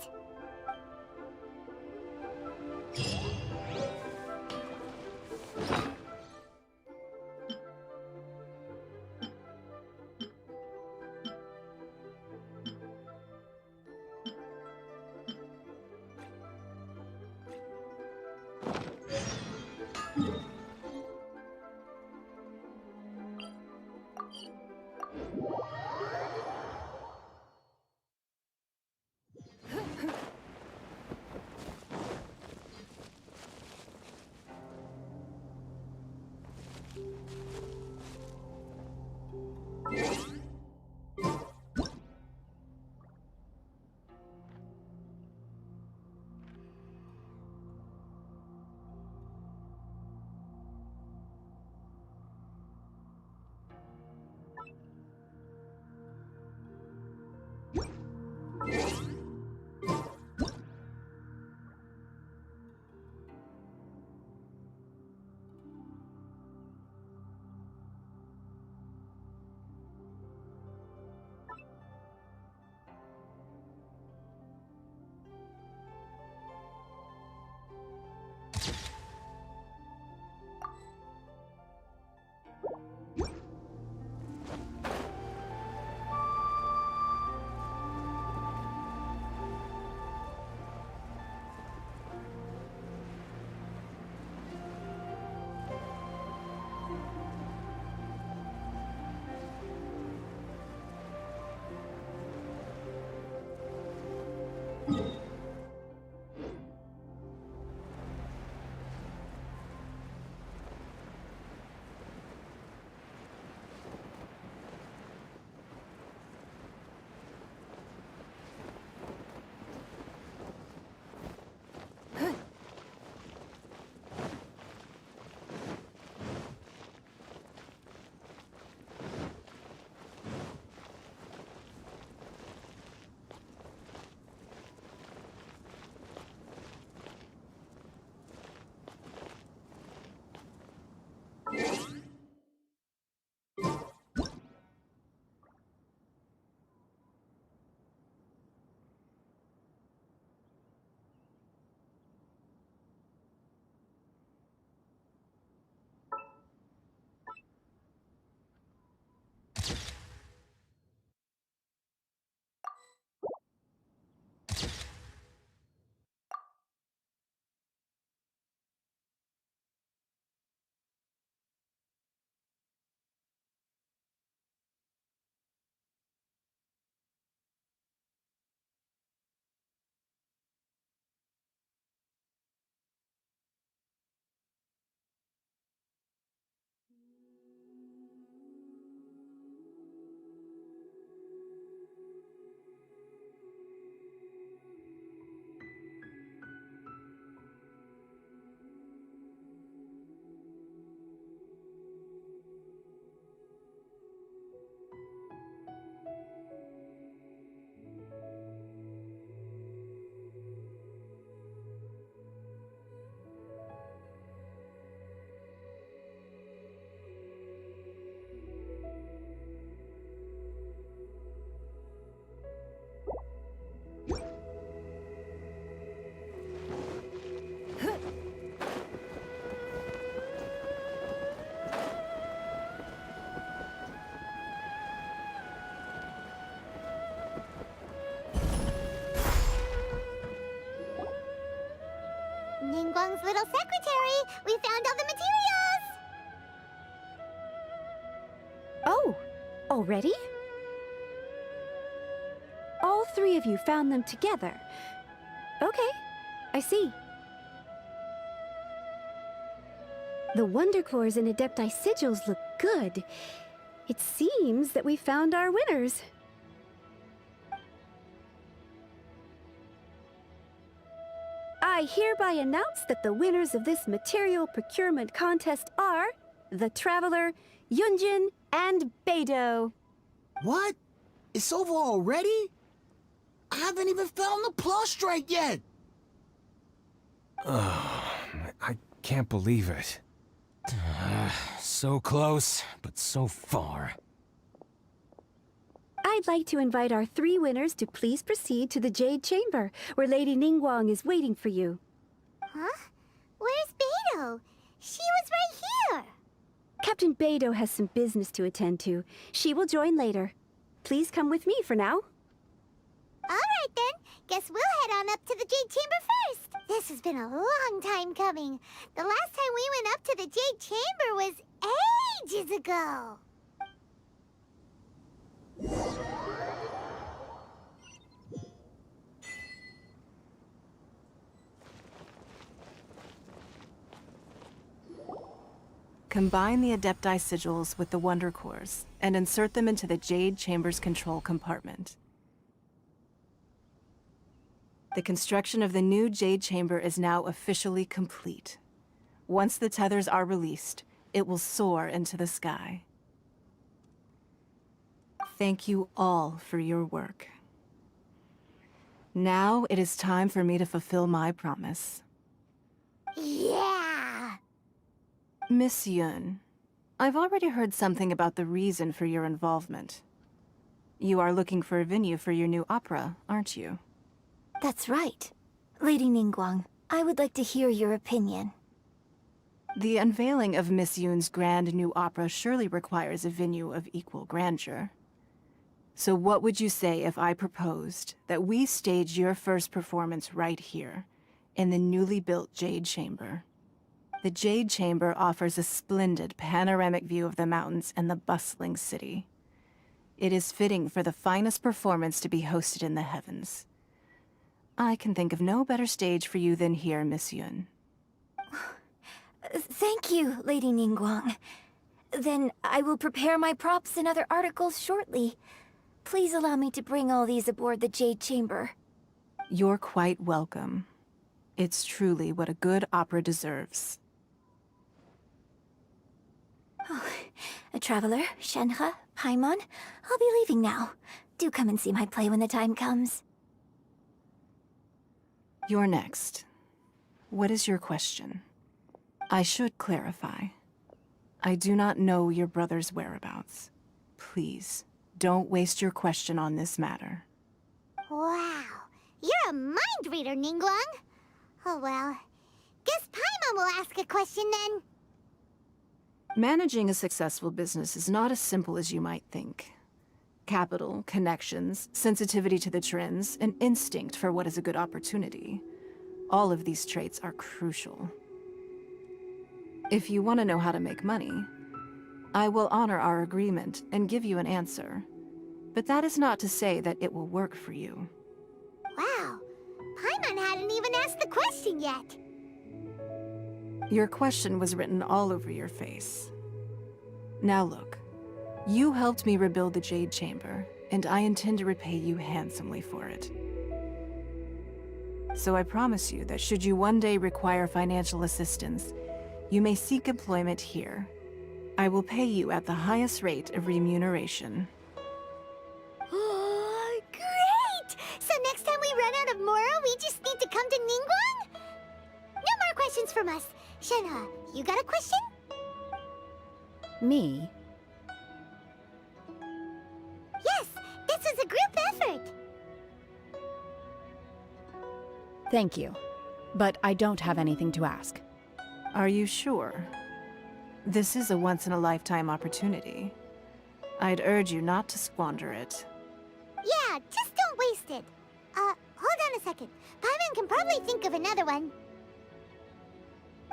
Paimon's little secretary. We found all the materials! Oh, already? All three of you found them together. Okay, I see. The Wonder Cores and Adepti sigils look good. It seems that we found our winners. I hereby announce that the winners of this material procurement contest are the Traveler, Yunjin, and Beidou. What? It's over already? I haven't even found the prostrate yet! I can't believe it. So close, but so far. I'd like to invite our three winners to please proceed to the Jade Chamber, where Lady Ningguang is waiting for you. Huh? Where's Beidou? She was right here! Captain Beidou has some business to attend to. She will join later. Please come with me for now. Alright then, guess we'll head on up to the Jade Chamber first. This has been a long time coming. The last time we went up to the Jade Chamber was ages ago. Combine the Adepti sigils with the Wonder Cores and insert them into the Jade Chamber's control compartment. The construction of the new Jade Chamber is now officially complete. Once the tethers are released, it will soar into the sky. Thank you all for your work. Now it is time for me to fulfill my promise. Yeah! Miss Yun, I've already heard something about the reason for your involvement. You are looking for a venue for your new opera, aren't you? That's right. Lady Ningguang, I would like to hear your opinion. The unveiling of Miss Yun's grand new opera surely requires a venue of equal grandeur. So what would you say if I proposed that we stage your first performance right here, in the newly built Jade Chamber? The Jade Chamber offers a splendid panoramic view of the mountains and the bustling city. It is fitting for the finest performance to be hosted in the heavens. I can think of no better stage for you than here, Miss Yun. Thank you, Lady Ningguang. Then I will prepare my props and other articles shortly. Please allow me to bring all these aboard the Jade Chamber. You're quite welcome. It's truly what a good opera deserves. A traveler, Shenhe, Paimon, I'll be leaving now. Do come and see my play when the time comes. You're next. What is your question? I should clarify. I do not know your brother's whereabouts. Please, don't waste your question on this matter. Wow, you're a mind reader, Ningguang. Oh well, guess Paimon will ask a question then. Managing a successful business is not as simple as you might think. Capital, connections, sensitivity to the trends, and instinct for what is a good opportunity. All of these traits are crucial. If you want to know how to make money, I will honor our agreement and give you an answer. But that is not to say that it will work for you. Wow, Paimon hadn't even asked the question yet. Your question was written all over your face. Now look, you helped me rebuild the Jade Chamber, and I intend to repay you handsomely for it. So I promise you that should you one day require financial assistance, you may seek employment here. I will pay you at the highest rate of remuneration. Oh, great! So next time we run out of Mora, we just need to come to Ningguang? No more questions from us. Shenhe, you got a question? Me? Yes, this was a group effort. Thank you. But I don't have anything to ask. Are you sure? This is a once-in-a-lifetime opportunity. I'd urge you not to squander it. Yeah, just don't waste it. Hold on a second. Paimon can probably think of another one.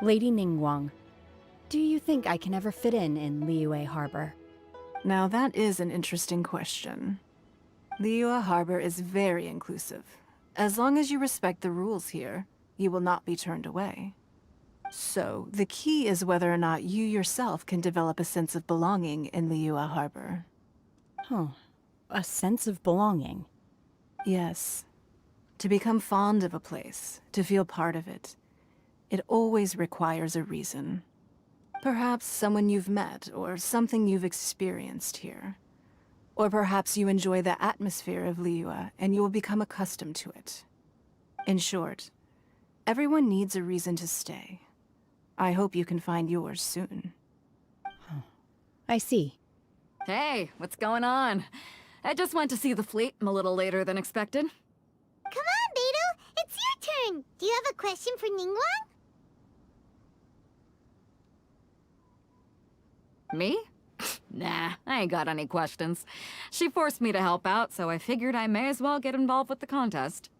Lady Ningguang, do you think I can ever fit in Liyue Harbor? Now that is an interesting question. Liyue Harbor is very inclusive. As long as you respect the rules here, you will not be turned away. So, the key is whether or not you yourself can develop a sense of belonging in Liyue Harbor. Huh. A sense of belonging. Yes. To become fond of a place, to feel part of it, it always requires a reason. Perhaps someone you've met, or something you've experienced here. Or perhaps you enjoy the atmosphere of Liyue, and you will become accustomed to it. In short, everyone needs a reason to stay. I hope you can find yours soon. I see. Hey, what's going on? I just went to see the fleet a little later than expected. Come on, Beidou! It's your turn! Do you have a question for Ningguang? Me? Nah, I ain't got any questions. She forced me to help out, so I figured I may as well get involved with the contest.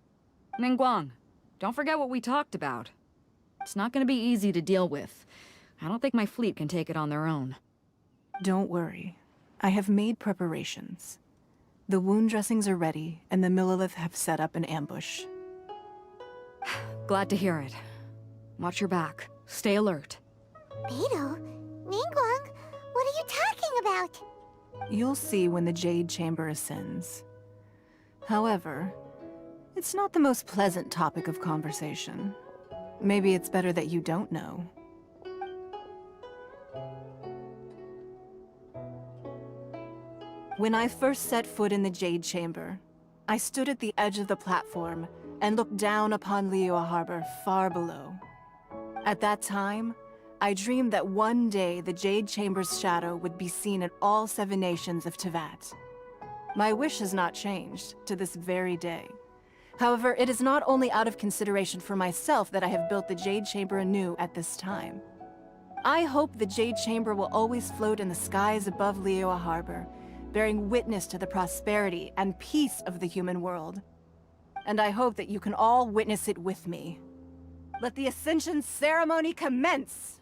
Ningguang, don't forget what we talked about. It's not gonna be easy to deal with. I don't think my fleet can take it on their own. Don't worry. I have made preparations. The wound dressings are ready, and the Millilith have set up an ambush. Glad to hear it. Watch your back. Stay alert. Beidou? Ningguang? What are you talking about? You'll see when the Jade Chamber ascends. However, it's not the most pleasant topic of conversation. Maybe it's better that you don't know. When I first set foot in the Jade Chamber, I stood at the edge of the platform and looked down upon Liyue Harbor far below. At that time, I dreamed that one day the Jade Chamber's shadow would be seen in all 7 nations of Teyvat. My wish has not changed to this very day. However, it is not only out of consideration for myself that I have built the Jade Chamber anew at this time. I hope the Jade Chamber will always float in the skies above Liyue Harbor, bearing witness to the prosperity and peace of the human world. And I hope that you can all witness it with me. Let the Ascension ceremony commence!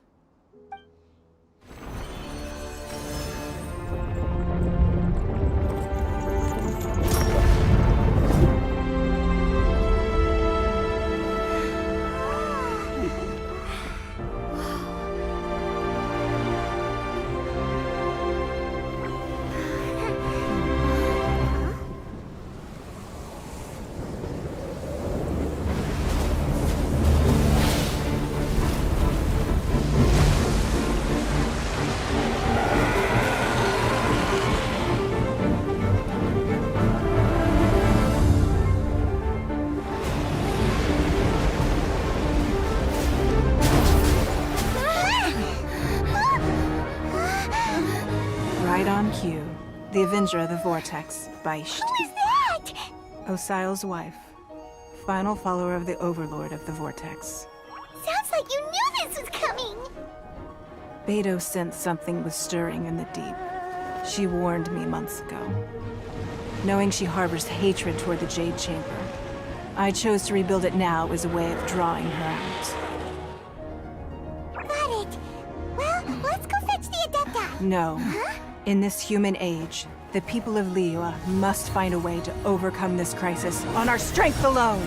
Right on cue. The Avenger of the Vortex, Beisht. Who is that? Osial's wife. Final follower of the Overlord of the Vortex. Sounds like you knew this was coming! Beidou sensed something was stirring in the deep. She warned me months ago. Knowing she harbors hatred toward the Jade Chamber, I chose to rebuild it now as a way of drawing her out. Got it! Well, let's go fetch the Adepti! No. Huh? In this human age, the people of Liyue must find a way to overcome this crisis on our strength alone!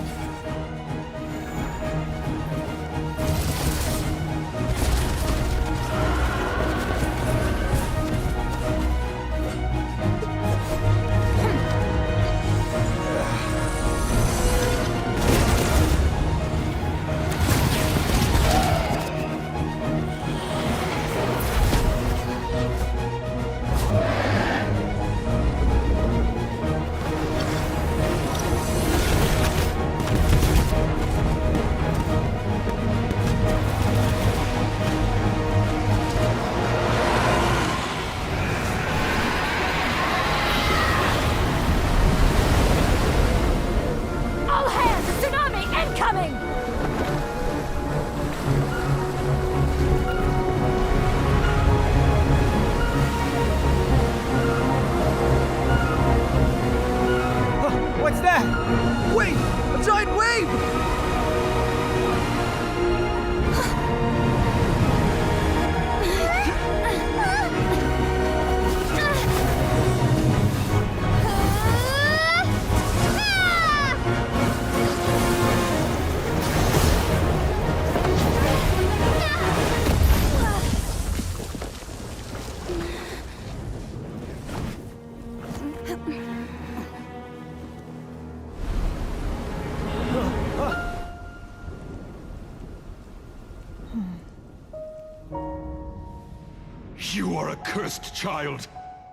You are a cursed child.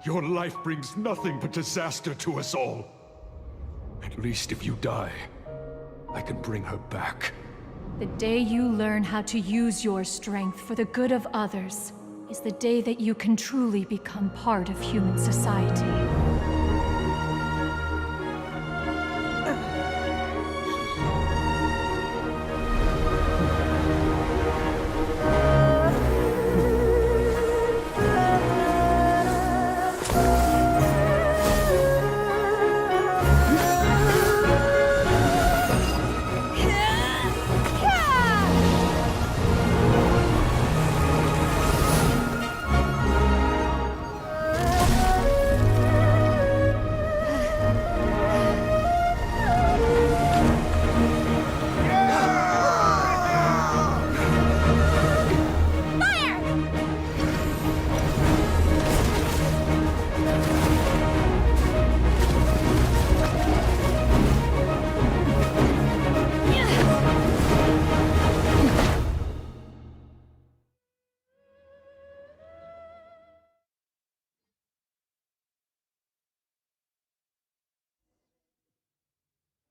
Your life brings nothing but disaster to us all. At least if you die, I can bring her back. The day you learn how to use your strength for the good of others is the day that you can truly become part of human society.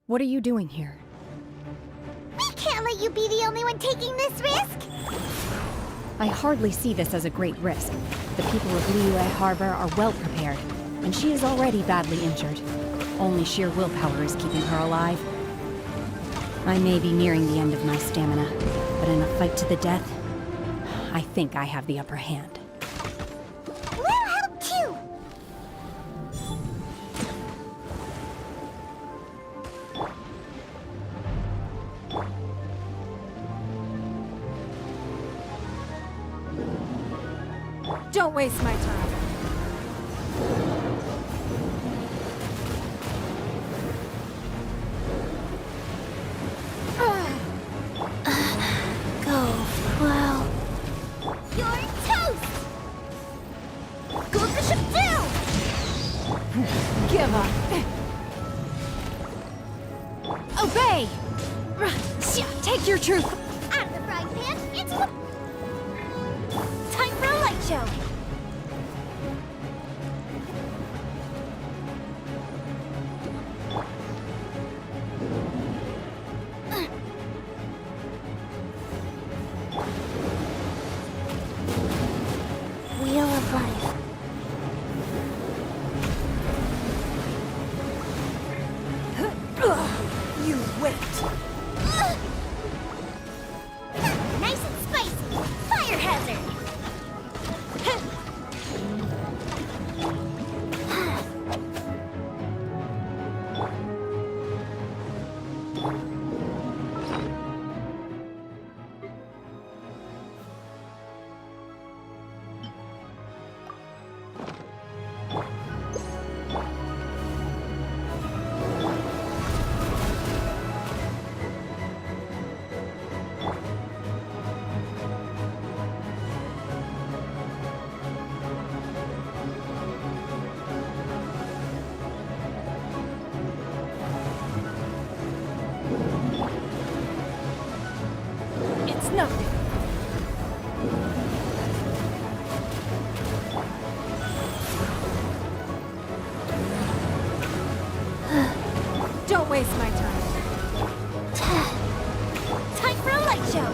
What are you doing here? We can't let you be the only one taking this risk! I hardly see this as a great risk. The people of Liyue Harbor are well prepared, and she is already badly injured. Only sheer willpower is keeping her alive. I may be nearing the end of my stamina, but in a fight to the death, I think I have the upper hand. We'll help too! Don't waste my time. Go. Well. You're toast! Go the ship down! Give up! Obey! Take your truth! Out of the frying pan, into the... Time for a light show! Wheel of Life. You wait. Nice and spicy! Fire hazard! It's nothing. Don't waste my time. Time for a light show!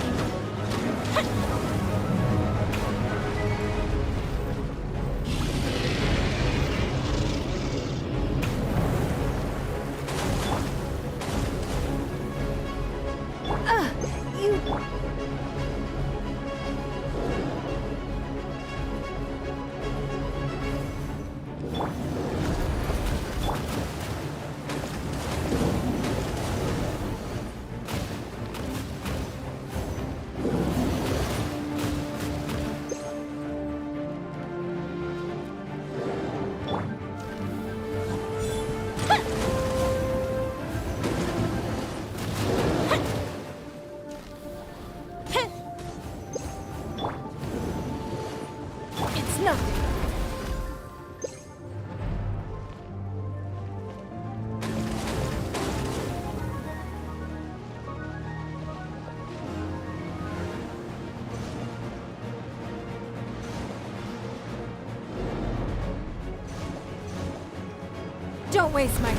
Don't waste my time.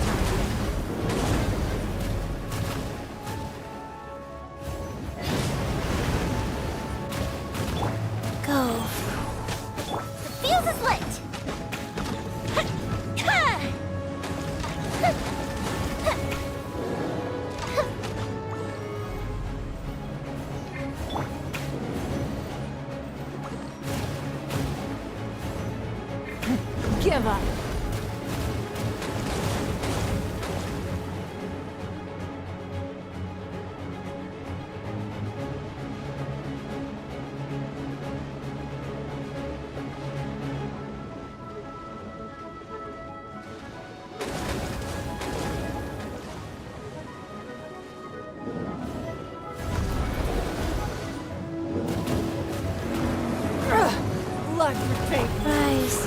Go. The fuse is lit! Give up. Life for tape. Rise.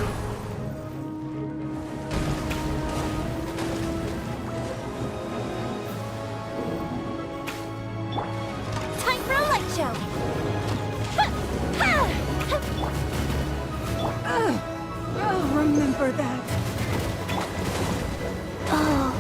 Time for a light show! I'll remember that. Oh.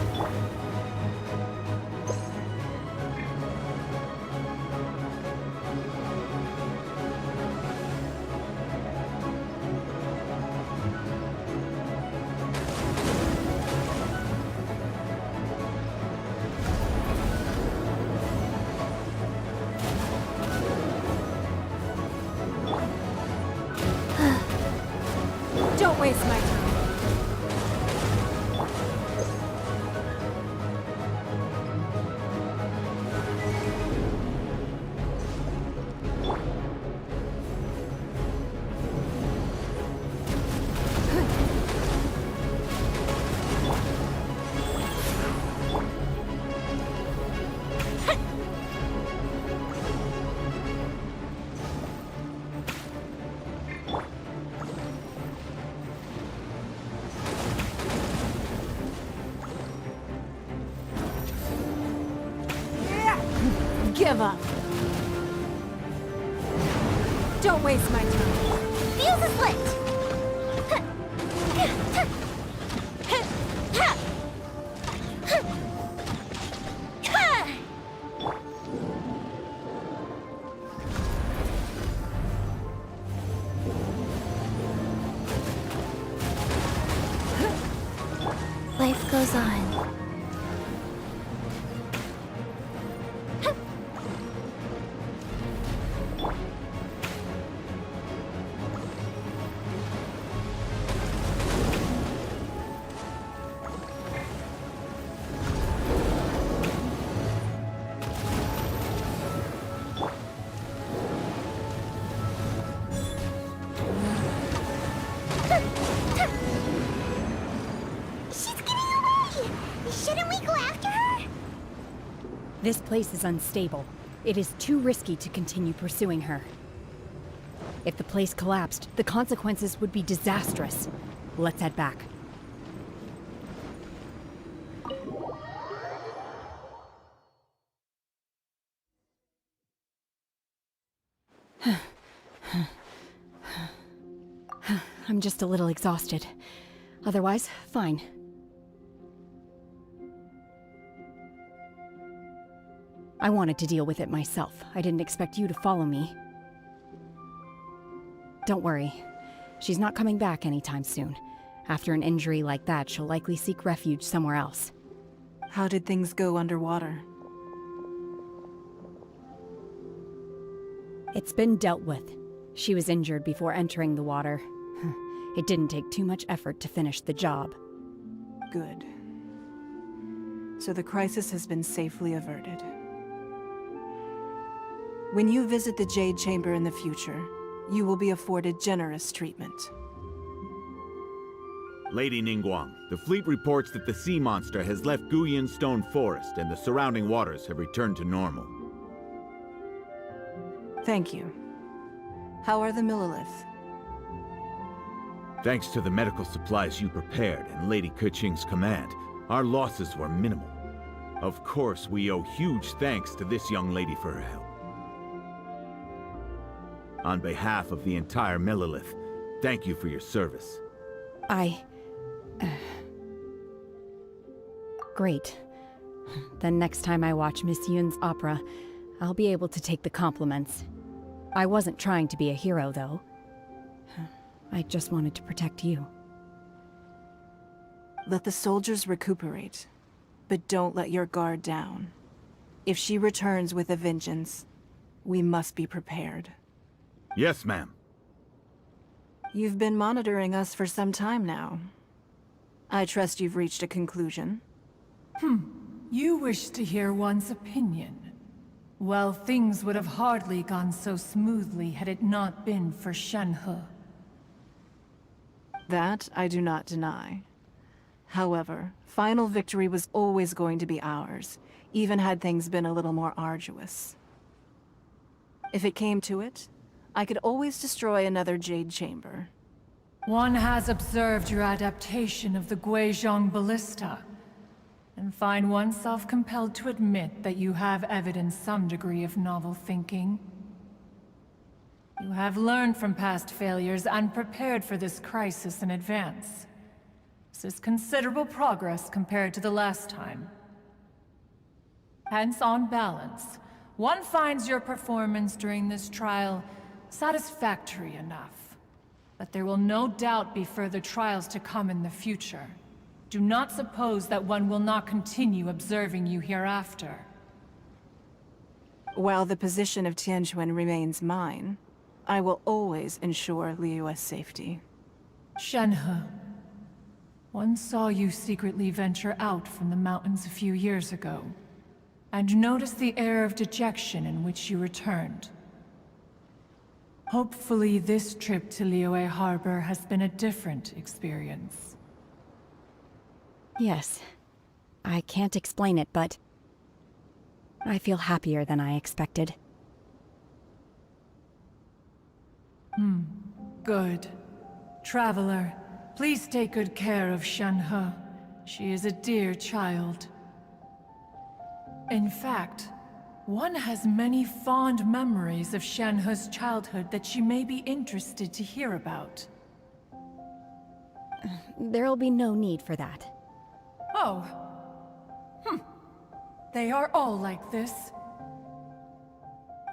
Don't waste my time. Give up. Don't waste my time. Fuse is lit! Life goes on. She's getting away! Shouldn't we go after her? This place is unstable. It is too risky to continue pursuing her. If the place collapsed, the consequences would be disastrous. Let's head back. I'm just a little exhausted. Otherwise, fine. I wanted to deal with it myself. I didn't expect you to follow me. Don't worry. She's not coming back anytime soon. After an injury like that, she'll likely seek refuge somewhere else. How did things go underwater? It's been dealt with. She was injured before entering the water. It didn't take too much effort to finish the job. Good. So the crisis has been safely averted. When you visit the Jade Chamber in the future, you will be afforded generous treatment. Lady Ningguang, the fleet reports that the sea monster has left Guyan Stone Forest and the surrounding waters have returned to normal. Thank you. How are the Millilith? Thanks to the medical supplies you prepared and Lady Keqing's command, our losses were minimal. Of course, we owe huge thanks to this young lady for her help. On behalf of the entire Millilith, thank you for your service. Great. Then next time I watch Miss Yoon's opera, I'll be able to take the compliments. I wasn't trying to be a hero, though. I just wanted to protect you. Let the soldiers recuperate, but don't let your guard down. If she returns with a vengeance, we must be prepared. Yes, ma'am. You've been monitoring us for some time now. I trust you've reached a conclusion. You wish to hear one's opinion. Well, things would have hardly gone so smoothly had it not been for Shenhe. That I do not deny. However, final victory was always going to be ours, even had things been a little more arduous. If it came to it, I could always destroy another Jade Chamber. One has observed your adaptation of the Guizhong Ballista, and find oneself compelled to admit that you have evidenced some degree of novel thinking. You have learned from past failures and prepared for this crisis in advance. This is considerable progress compared to the last time. Hence, on balance, one finds your performance during this trial satisfactory enough. But there will no doubt be further trials to come in the future. Do not suppose that one will not continue observing you hereafter. While the position of Tianquan remains mine, I will always ensure Liyue's safety. Shenhe, one saw you secretly venture out from the mountains a few years ago, and noticed the air of dejection in which you returned. Hopefully this trip to Liyue Harbor has been a different experience. Yes. I can't explain it, but I feel happier than I expected. Good. Traveler, please take good care of Shenhe. She is a dear child. In fact, one has many fond memories of Shenhe's childhood that she may be interested to hear about. There'll be no need for that. Oh. They are all like this.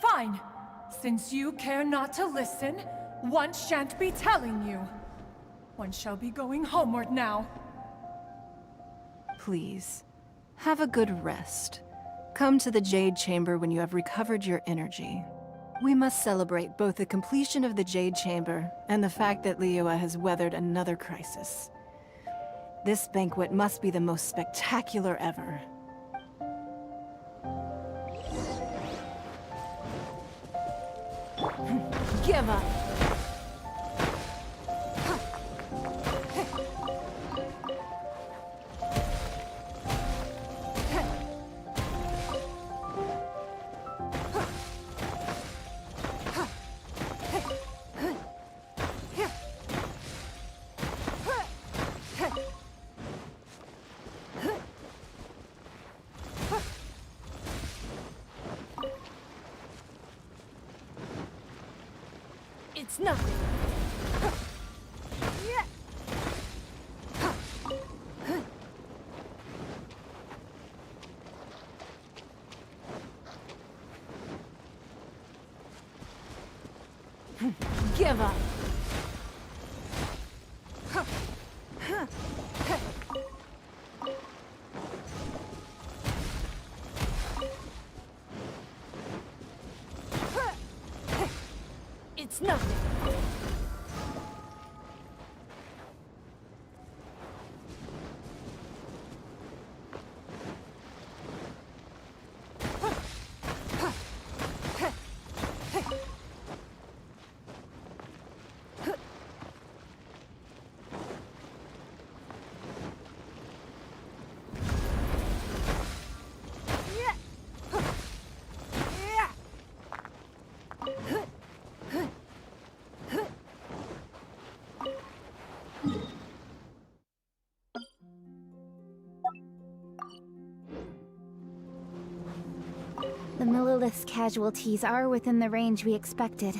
Fine. Since you care not to listen, one shan't be telling you. One shall be going homeward now. Please, have a good rest. Come to the Jade Chamber when you have recovered your energy. We must celebrate both the completion of the Jade Chamber and the fact that Liyue has weathered another crisis. This banquet must be the most spectacular ever. Give up! It's nothing. Give up. It's nothing. The Millilith's casualties are within the range we expected.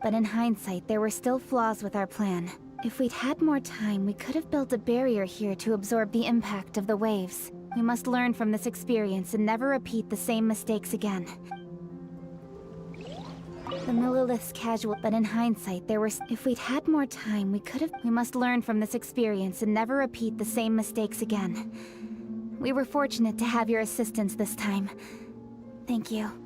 But in hindsight, there were still flaws with our plan. If we'd had more time, we could have built a barrier here to absorb the impact of the waves. We must learn from this experience and never repeat the same mistakes again. The Millilith's casual, but in hindsight, there were. If we'd had more time, we could have. We must learn from this experience and never repeat the same mistakes again. We were fortunate to have your assistance this time. Thank you.